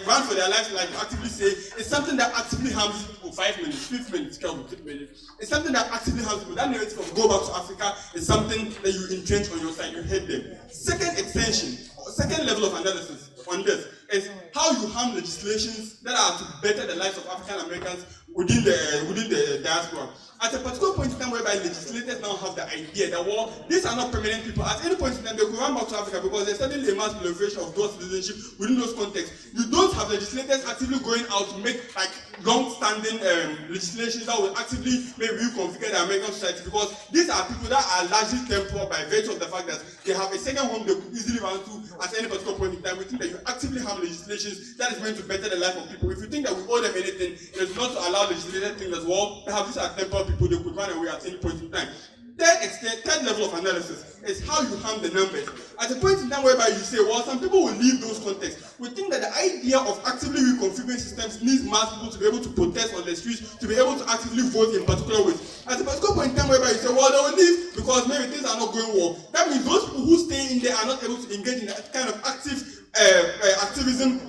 run for their lives like you actively say, it's something that actively harms people. 5 minutes, 5 minutes, 10 minutes. It's something that actively harms people. That narrative of go back to Africa is something that you entrench on your side, you hate them. Second extension, second level of analysis on this is how you harm legislations that are to better the lives of African Americans within the diaspora. At a particular point in time whereby legislators now have the idea that, well, these are not permanent people. At any point in time, they could run back to Africa because there's suddenly a mass proliferation of dual citizenship within those contexts. You don't have legislators actively going out to make like long-standing legislations that will actively maybe reconfigure the American society because these are people that are largely temporal by virtue of the fact that they have a second home they could easily run to at any particular point in time. We think that you actively have legislations that is meant to better the life of people. If you think that we owe them anything, it is not to allow legislators to think as well, perhaps these are temporal people, they could run away at any point in time. Third level of analysis is how you harm the numbers. At a point in time whereby you say, well, some people will leave those contexts. We think that the idea of actively reconfiguring systems needs mass people to be able to protest on the streets, to be able to actively vote in particular ways. At a particular point in time whereby you say, well, they will leave because maybe things are not going well. That means those people who stay in there are not able to engage in that kind of activism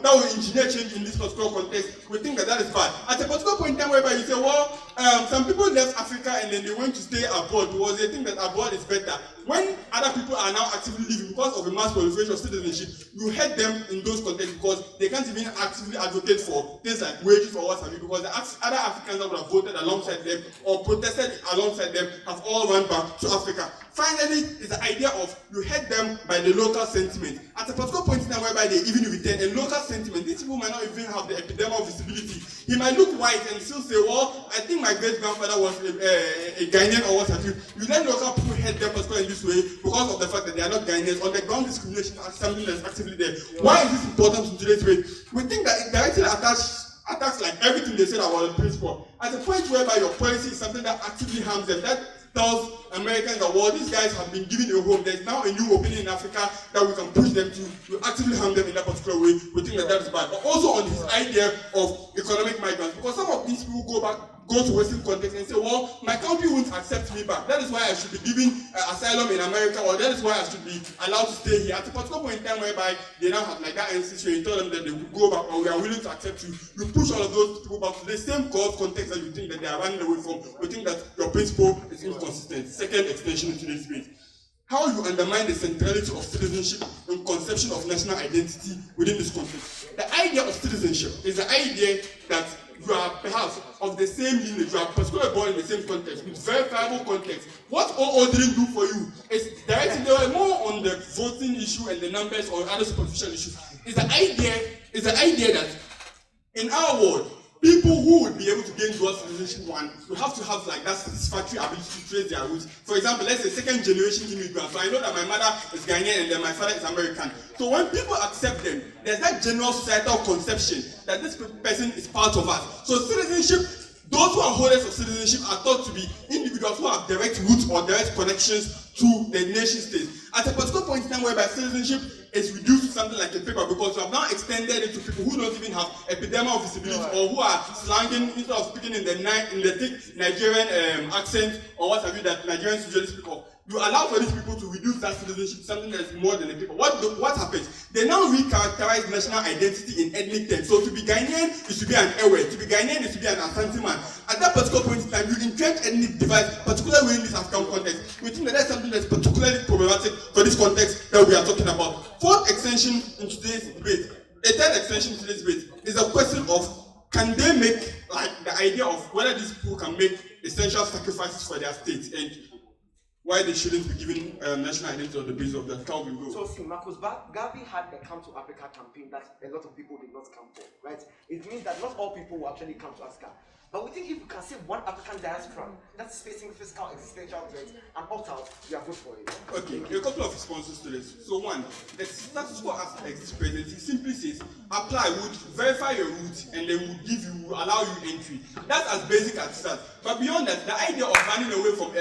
that will engineer change in this particular context. We think that is bad. At a particular point in time whereby you say, well, some people left Africa and then they went to stay abroad because they think that abroad is better. When other people are now actively leaving because of a mass proliferation of citizenship, you hate them in those contexts because they can't even actively advocate for things like wages or what have you because the other Africans that would have voted alongside them or protested alongside them have all run back to Africa. Finally, is the idea of you hate them by the local sentiment. At a particular point in time whereby they even return a local sentiment, these people might not even have the epidermal visibility. He might look white and still say, well, I think my great-grandfather was a Ghanaian or what have you. You let local people hate them particularly in this way because of the fact that they are not Ghanaians. On the ground, discrimination is something that's actively there. Why is this important in today's debate? We think that it directly attacks like everything they said about the principle. At a point whereby your policy is something that actively harms them, that tells Americans that, well, these guys have been given a home. There's now a new opinion in Africa that we can push them to actively harm them in that particular way. We think that is bad. But also on his idea of a economic migrants, because some of these people go to Western context and say, well, my country won't accept me back. That is why I should be given asylum in America, or that is why I should be allowed to stay here. At a particular point in time whereby they now have like that ancestry, you tell them that they will go back, or we are willing to accept you. You push all of those people back to the same cause context that you think that they are running away from. You think that your principle is inconsistent. Second extension into this debate. How you undermine the centrality of citizenship and conception of national identity within this context. The idea of citizenship is the idea that you are perhaps of the same lineage, you are particularly born in the same context, with verifiable context. What OO didn't do for you is directly more on the voting issue and the numbers or other superficial issues. Is the idea that in our world, people who would be able to gain dual citizenship will have to have like that satisfactory ability to trace their roots. For example, let's say second generation immigrants. So I know that my mother is Ghanaian and then my father is American. So when people accept them, there's that general societal conception that this person is part of us. So citizenship, those who are holders of citizenship are thought to be individuals who have direct roots or direct connections to the nation state. At a particular point in time whereby citizenship is reduced to something like a paper, because you have now extended it to people who don't even have epidermal visibility or who are slanging instead of speaking in the thick Nigerian accent or what have you that Nigerians usually speak of. You allow for these people to reduce that citizenship to something that is more than a paper. What happens? They now recharacterize national identity in ethnic terms. So to be Ghanaian is to be an Ewe, to be Ghanaian is to be an Asante man. At that particular point in time, you entrench ethnic divide, particularly within this African context. We think that that's something that's particularly problematic for this context that we are talking about. Fourth extension in today's debate, a third extension to this debate is a question of can they make like the idea of whether these people can make essential sacrifices for their state and why they shouldn't be given national identity on the basis of that. Kalvin, go. So see, Marcus Garvey had a Come to Africa campaign that a lot of people did not come for, right? It means that not all people will actually come to Africa. But we think if we can save one African diaspora that's facing fiscal existential threats and opt out, we are good for it. Okay, a couple of responses to this. So one, the status quo as it present, it simply says apply, would verify your route, and then will allow you entry. That's as basic as that. But beyond that, the idea of running away from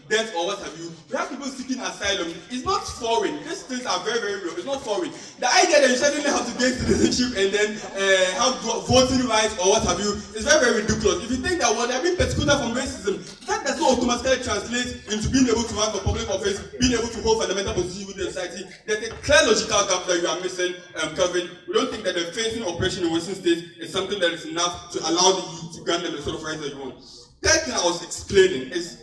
death or what have you, we have people seeking asylum. It's not foreign. These things are very, very real. It's not foreign. The idea that you suddenly have to gain citizenship and then have voting rights or what have you is very, very ridiculous. If you think that they are being persecuted from racism, that does not automatically translate into being able to run for public office, being able to hold fundamental positions within the society. There's a clear logical gap that you are missing, Kalvin. We don't think that the fencing operation in Western states is something that is enough to allow the youth to grant them the sort of rights that you want. Third thing I was explaining is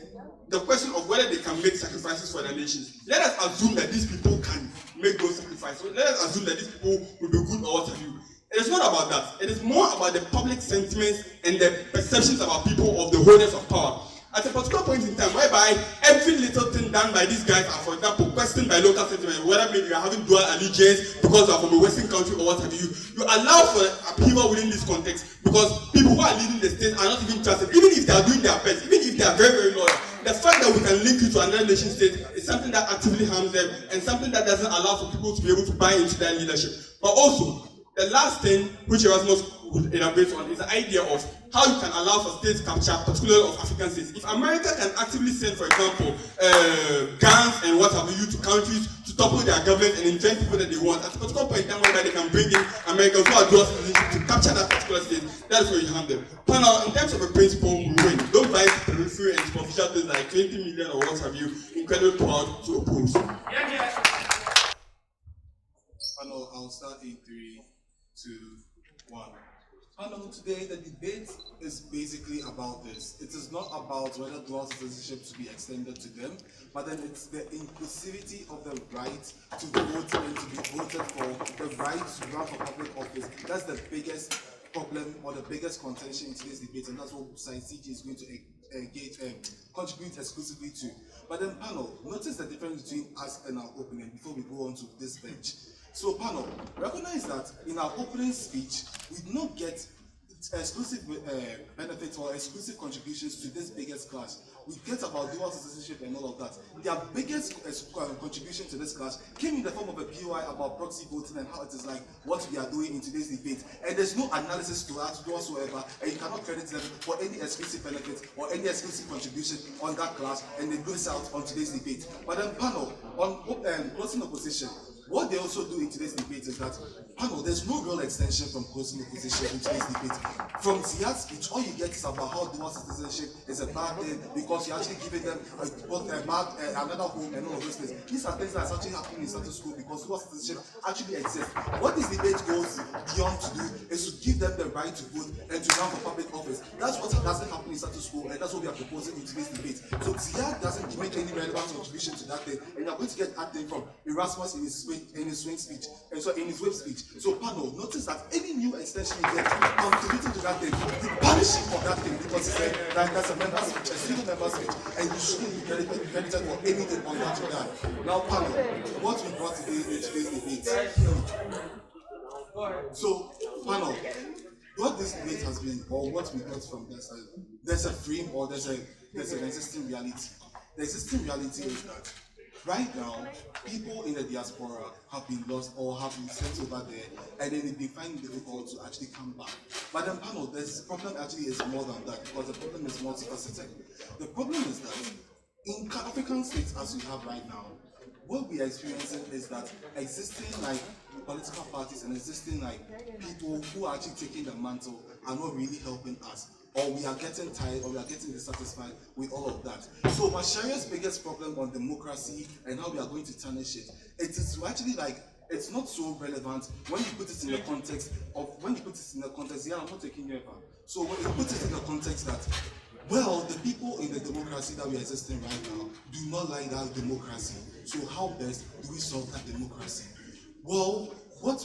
the question of whether they can make sacrifices for their nations. Let us assume that these people can make those sacrifices. Let us assume that these people will be good or what have you. It is not about that. It is more about the public sentiments and the perceptions about people of the holders of power. At a particular point in time, whereby every little thing done by these guys are, for example, questioned by local sentiment, whether maybe you are having dual allegiance because you are from a Western country or what have you, you allow for upheaval within this context because people who are leading the state are not even trusted, even if they are doing their best, even if they are very, very loyal. The fact that we can link you to another nation state is something that actively harms them and something that doesn't allow for people to be able to buy into their leadership. But also, the last thing which Erasmus would elaborate on is the idea of how you can allow for state capture, particularly of African states. If America can actively send, for example, guns and what have you to countries to topple their government and invent people that they want, at a particular point in time whereby they can bring in Americans who are dual citizenship to capture that particular state, that's where you harm them. Panel, in terms of a principle, we win. Don't buy periphery and superficial things like 20 million or what have you, incredibly proud to oppose. Panel, I'll start in 3, 2, 1. Panel, today the debate is basically about this. It is not about whether dual citizenship should be extended to them, but then it's the inclusivity of the right to vote and to be voted for, the right to run for public office. That's the biggest problem or the biggest contention in today's debate, and that's what Science CG is going to contribute exclusively to. But then, panel, notice the difference between us and our opening before we go on to this bench. So, panel, recognize that in our opening speech, we did not get exclusive benefits or exclusive contributions to this biggest class. We get about dual citizenship and all of that. Their biggest contribution to this class came in the form of a POI about proxy voting and how it is like what we are doing in today's debate. And there's no analysis to that whatsoever, and you cannot credit them for any exclusive benefits or any exclusive contribution on that class, and they lose out on today's debate. But then, panel, on closing opposition, what they also do in today's debate is that, there's no real extension from closing opposition in today's debate. From Ziad's speech, all you get is about how dual citizenship is a bad thing because you're actually giving them another home and all of those things. These are things that's actually happening in status quo because dual citizenship actually exists. What this debate goes beyond to do is to give them the right to vote and to run for public office. That's what doesn't happen in status quo, and that's what we are proposing in today's debate. So Ziad doesn't make any relevant contribution to that thing, and you're going to get that thing from Erasmus in his swing speech, and so in his web speech. So panel, notice that any new extension you get contributing to that thing, you punish him for that thing because it's that's a member speech, a single member speech, and you shouldn't be credited for anything on that regard. Now panel, what we brought today in today's debate. So panel, what this debate has been, or what we got from this, there's a frame or there's an existing reality. The existing reality is that right now, people in the diaspora have been lost or have been sent over there, and then they've been finding it difficult to actually come back. But then, panel, the problem actually is more than that because the problem is multifaceted. The problem is that in African states as we have right now, what we are experiencing is that existing political parties and existing people who are actually taking the mantle are not really helping us. Or we are getting tired, or we are getting dissatisfied with all of that. So Macharia's biggest problem on democracy and how we are going to tarnish it, it is actually it's not so relevant when you put it in the context yeah, I'm not taking you ever. So when you put it in the context that, well, the people in the democracy that we are existing right now do not like that democracy. So how best do we solve that democracy? Well, what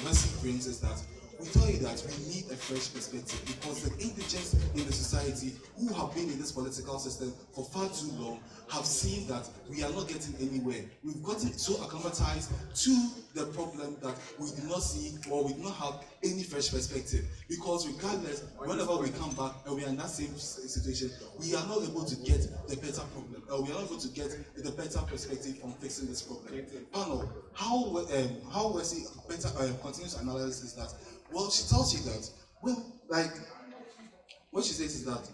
Mercy brings is that we tell you that we need a fresh perspective because the indigents in the society who have been in this political system for far too long have seen that we are not getting anywhere. We've gotten so acclimatized to the problem that we do not see or we do not have any fresh perspective because regardless, whenever we come back and we are in that same situation, we are not able to get the better problem. We are not able to get the better perspective on fixing this problem. Panel, how Wesley better continuous analysis is that, well, she tells you that, well, what she says is that,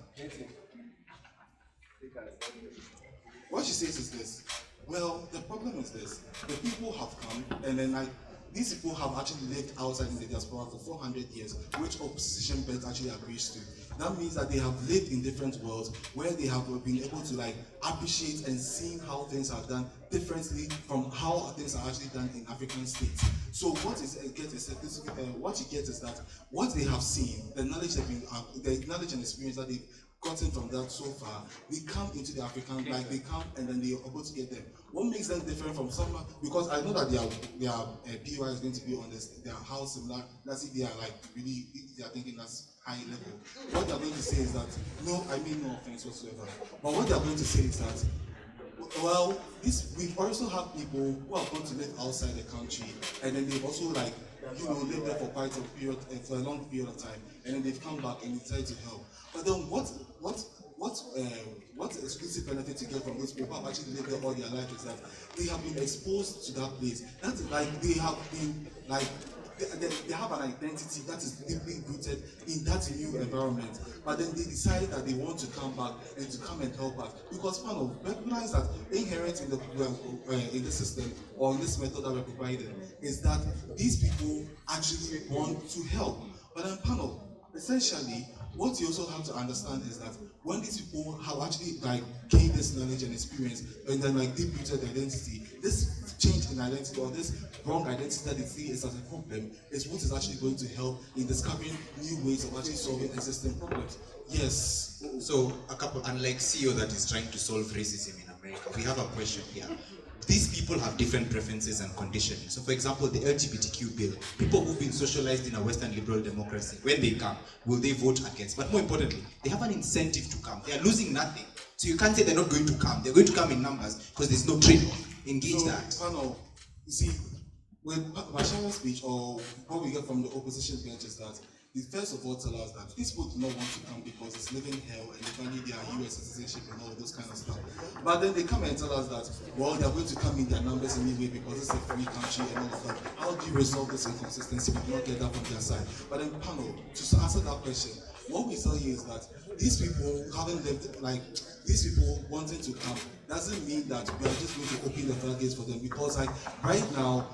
what she says is this, well, the problem is this, the people have come, and then these people have actually lived outside in the diaspora for 400 years, which opposition belt actually agrees to. That means that they have lived in different worlds where they have been able to appreciate and see how things are done differently from how things are actually done in African states. So what you get is that what they have seen, the knowledge and experience that they've gotten from that so far, they come into the African, they come and then they are able to get them. What makes them different from someone, because I know that their POI is going to be on this, their house similar, let's see, they are really, they are thinking that's high level. What they're going to say is that, no, I mean no offense whatsoever, but what they're going to say is that, well, we've also had people who have gone to live outside the country, and then they've also lived there for quite a period, for a long period of time, and then they've come back and decided to help. But then what exclusive benefit you get from those people who have actually lived there all their life is that they have been exposed to that place. That's they have been they have an identity that is deeply rooted in that new environment. But then they decide that they want to come back and to come and help us. Because recognize that inherent in the system or in this method that we're providing is that these people actually want to help. But then essentially, what you also have to understand is that when these people have actually gained this knowledge and experience and then deep-rooted identity, this change in identity or this wrong identity that they see as a problem is what is actually going to help in discovering new ways of actually solving existing problems. Yes. So unlike CEO that is trying to solve racism in America, we have a question here. These people have different preferences and conditioning. So for example, the LGBTQ bill, people who've been socialized in a Western liberal democracy, when they come, will they vote against? But more importantly, they have an incentive to come. They are losing nothing. So you can't say they're not going to come. They're going to come in numbers because there's no trade-off. Engage that. You see, with Macharia's speech, or what we get from the opposition bench is that they first of all tell us that these people do not want to come because it's living hell and they value their US citizenship and all those kind of stuff. But then they come and tell us that, well, they're going to come in their numbers anyway because it's a free country and all of that. How do you resolve this inconsistency? We do not get that from their side. But then, to answer that question, what we tell you is that these people haven't lived, these people wanting to come doesn't mean that we are just going to open the floodgates for them, because like right now,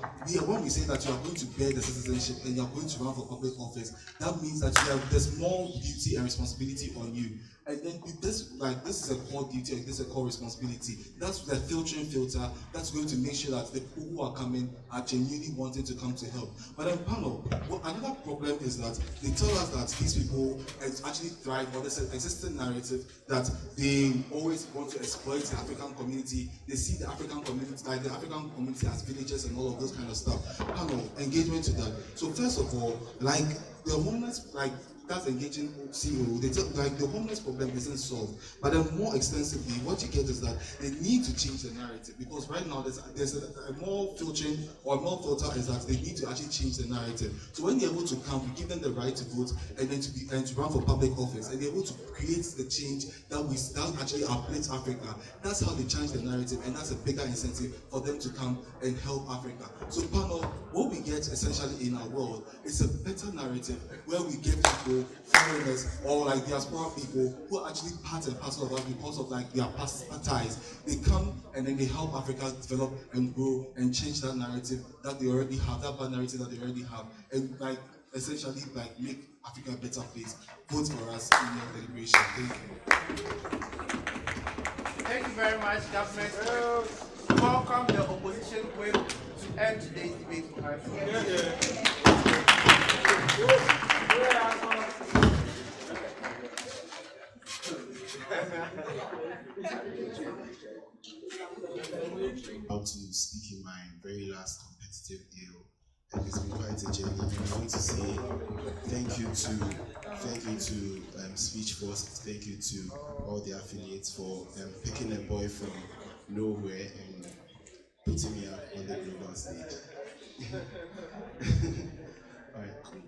when we say that you are going to bear the citizenship and you are going to run for public office, that means that there's more duty and responsibility on you. And then this is a core duty, and this is a core responsibility. That's the filtering filter that's going to make sure that the people who are coming are genuinely wanting to come to help. But then panel, another problem is that they tell us that these people actually thrive, or there's an existing narrative that they always want to exploit the African community. They see the African community, like the African community as villages and all of those kind of stuff. Panel, engagement to that. So first of all, like the homeless, like that's engaging CEO, they tell, like the homeless problem isn't solved. But then more extensively, what you get is that they need to change the narrative, because right now there's a more filtering, or more filter is that they need to actually change the narrative. So when they're able to come, we give them the right to vote and then to run for public office, and they're able to create the change that actually uplifts Africa. That's how they change the narrative, and that's a bigger incentive for them to come and help Africa. So panel, what we get essentially in our world is a better narrative where we get people, foreigners, or like diaspora people who are actually part and parcel of us because of like their past ties. They come and then they help Africa develop and grow and change that narrative that they already have, that bad narrative that they already have, and like essentially like make Africa a better place. Vote for us in your deliberation. Thank you. Thank you very much, government. Welcome the opposition whip to end today's debate for us. About to speak in my very last competitive deal, and it's been quite a journey. And I want to say thank you to Speech Force, thank you to all the affiliates for picking a boy from nowhere and putting me up on the global stage. All right, cool.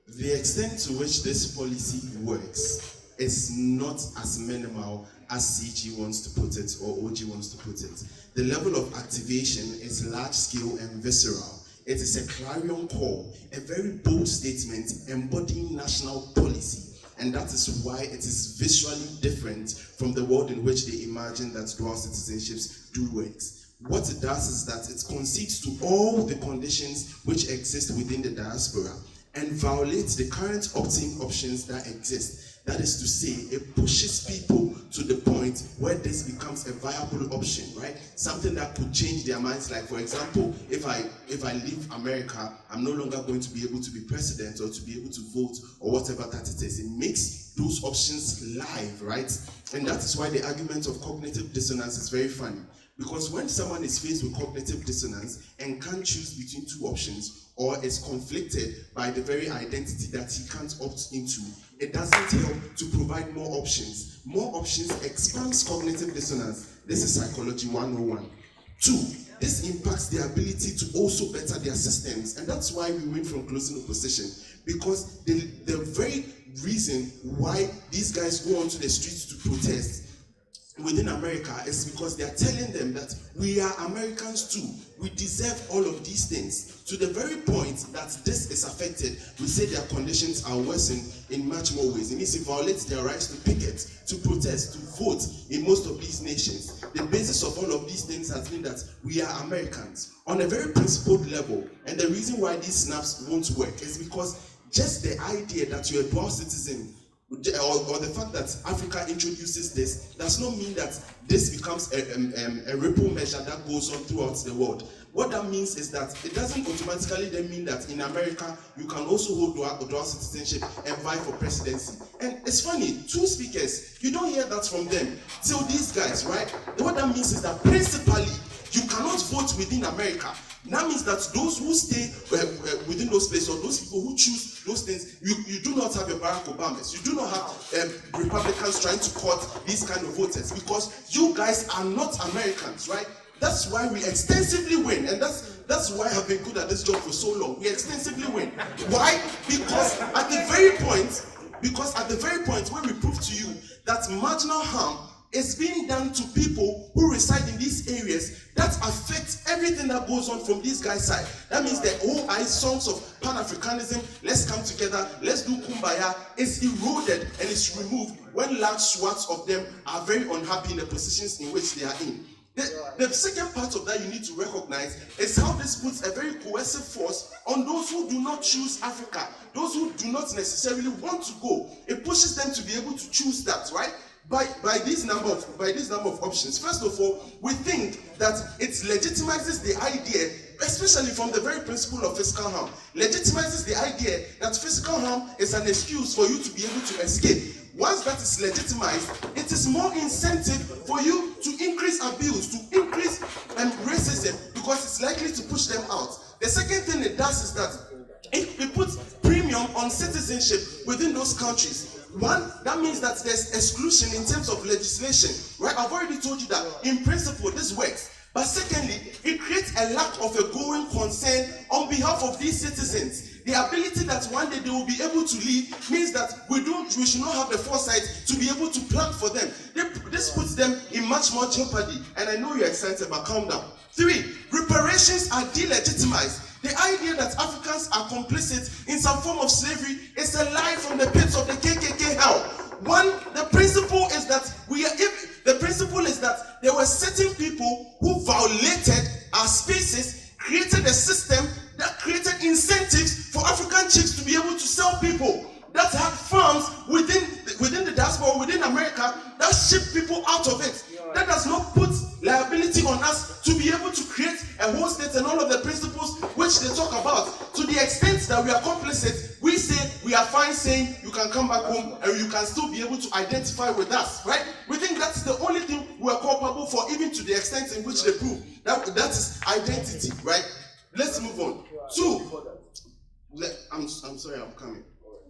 The extent to which this policy works is not as minimal as CG wants to put it or OG wants to put it. The level of activation is large scale and visceral. It is a clarion call, a very bold statement embodying national policy, and that is why it is visually different from the world in which they imagine that dual citizenships do works. What it does is that it concedes to all the conditions which exist within the diaspora and violates the current opt-in options that exist. That is to say, it pushes people to the point where this becomes a viable option, right? Something that could change their minds. Like, for example, if I leave America, I'm no longer going to be able to be president or to be able to vote or whatever that it is. It makes those options live, right? And that is why the argument of cognitive dissonance is very funny. Because when someone is faced with cognitive dissonance and can't choose between two options, or is conflicted by the very identity that he can't opt into, it doesn't help to provide more options. More options expands cognitive dissonance. This is psychology 101. 2, this impacts their ability to also better their systems, and that's why we win from closing opposition. Because the very reason why these guys go onto the streets to protest within America is because they are telling them that we are Americans too. We deserve all of these things. To the very point that this is affected, we say their conditions are worsened in much more ways. It means it violates their rights to picket, to protest, to vote in most of these nations. The basis of all of these things has been that we are Americans on a very principled level. And the reason why these snaps won't work is because just the idea that you're a dual citizen or the fact that Africa introduces this does not mean that this becomes a ripple measure that goes on throughout the world. What that means is that it doesn't automatically then mean that in America you can also hold dual citizenship and vie for presidency. And it's funny, 2 speakers, you don't hear that from them till these guys, right? What that means is that principally you cannot vote within America. That means that those who stay within those places, or those people who choose those things, you do not have your Barack Obamas. You do not have Republicans trying to cut these kind of voters, because you guys are not Americans, right? That's why we extensively win, and that's why I've been good at this job for so long. We extensively win. Why? Because at the very point where we prove to you that marginal harm is being done to people who reside in these areas that affects everything that goes on from these guys' side. That means the whole songs of Pan-Africanism, let's come together, let's do kumbaya, is eroded and is removed when large swaths of them are very unhappy in the positions in which they are in. The second part of that you need to recognize is how this puts a very coercive force on those who do not choose Africa, those who do not necessarily want to go. It pushes them to be able to choose that, right? By this number of options. First of all, we think that it legitimizes the idea, especially from the very principle of fiscal harm, legitimizes the idea that physical harm is an excuse for you to be able to escape. Once that is legitimized, it is more incentive for you to increase abuse, to increase racism, because it's likely to push them out. The second thing it does is that it puts premium on citizenship within those countries. One, that means that there's exclusion in terms of legislation, right? I've already told you that in principle this works. But secondly, it creates a lack of a going concern on behalf of these citizens. The ability that one day they will be able to leave means that we should not have the foresight to be able to plan for them. This puts them in much more jeopardy. And I know you're excited, but calm down. 3, reparations are delegitimized. The idea that Africans are complicit in some form of slavery is a lie from the pits of the KKK hell. One, the principle is that there were certain people who violated our spaces, created a system that created incentives for African chiefs to be able to sell people, that had farms within the diaspora, within America, that shipped people out of it. That does not put liability on us to be able to create a whole state and all of the principles which they talk about. To the extent that we are complicit, we say we are fine saying you can come back home and you can still be able to identify with us, right? We think that's the only thing we are culpable for, even to the extent in which they prove that is identity, right? Let's move on. 2, I'm sorry, I'm coming.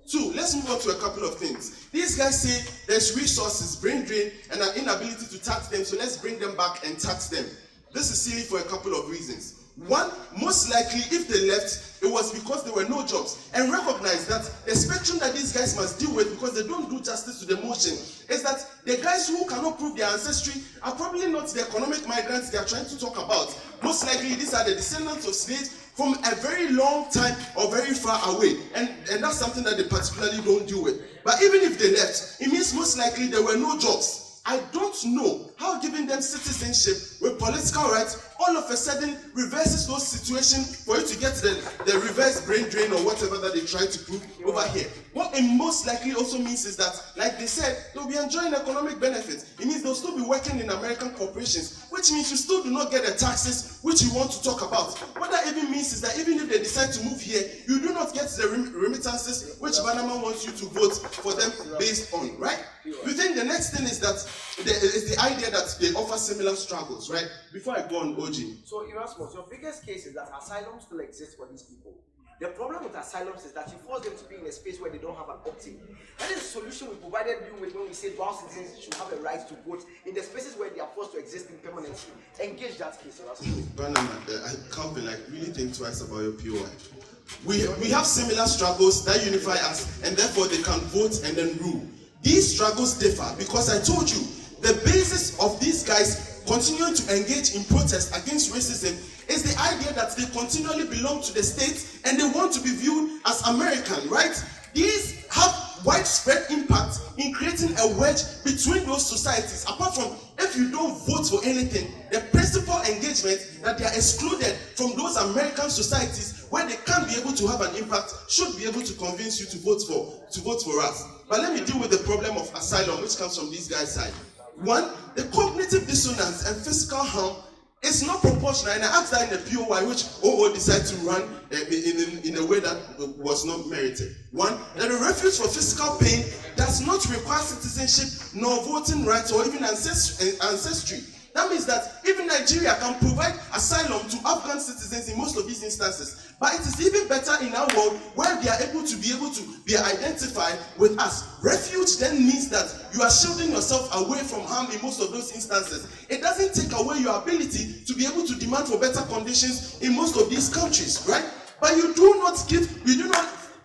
2, let's move on to a couple of things. These guys say there's resources, brain drain, and an inability to tax them, so let's bring them back and tax them. This is silly for a couple of reasons. One, most likely, if they left, it was because there were no jobs. And recognize that the spectrum that these guys must deal with, because they don't do justice to the motion, is that the guys who cannot prove their ancestry are probably not the economic migrants they are trying to talk about. Most likely, these are the descendants of slaves from a very long time or very far away. And that's something that they particularly don't deal with. But even if they left, it means most likely there were no jobs. I don't know how giving them citizenship with political rights all of a sudden reverses those situations for you to get the reverse brain drain or whatever that they try to prove over here. What it most likely also means is that, like they said, they'll be enjoying economic benefits. It means they'll still be working in American corporations, which means you still do not get the taxes which you want to talk about. What that even means is that even if they decide to move here, you do not get the remittances which Bannerman wants you to vote for them based on, right? We think the next thing is that is the idea that they offer similar struggles, right? Before I go on, OG. So, Erasmus, your biggest case is that asylum still exists for these people. The problem with asylums is that you force them to be in a space where they don't have an opt-in. That is the solution we provided you with when we said dual citizens should have a right to vote in the spaces where they are forced to exist in permanency. Engage that case, Erasmus. Bannerman, Kalvin, like really think twice about your POI. We have similar struggles that unify us, and therefore they can vote and then rule. These struggles differ because I told you the basis of these guys continuing to engage in protest against racism is the idea that they continually belong to the state and they want to be viewed as American, right? These have widespread impact in creating a wedge between those societies. Apart from if you don't vote for anything, the principal engagement that they are excluded from those American societies where they can't be able to have an impact should be able to convince you to vote for us. But let me deal with the problem of asylum, which comes from these guys' side. One, the cognitive dissonance and physical harm is not proportional, and I asked that in the POI, which OO decided to run in a way that was not merited. One, that the refuge for physical pain does not require citizenship, nor voting rights, or even ancestry. That means that even Nigeria can provide asylum to Afghan citizens in most of these instances. But it is even better in our world where they are able to be identified with us. Refuge then means that you are shielding yourself away from harm in most of those instances. It doesn't take away your ability to be able to demand for better conditions in most of these countries, right? But you do not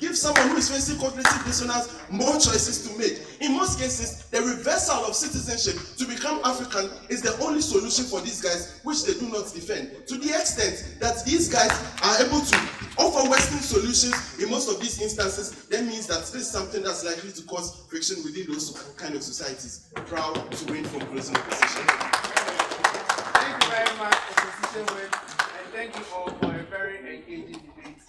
Give someone who is facing cognitive dissonance more choices to make. In most cases, the reversal of citizenship to become African is the only solution for these guys, which they do not defend. To the extent that these guys are able to offer Western solutions in most of these instances, that means that this is something that's likely to cause friction within those kind of societies. Proud to win from closing opposition. Thank you very much, Opposition Whip, and thank you all for a very engaging debate.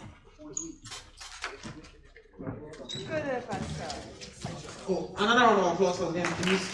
Oh, another round of applause for them, please.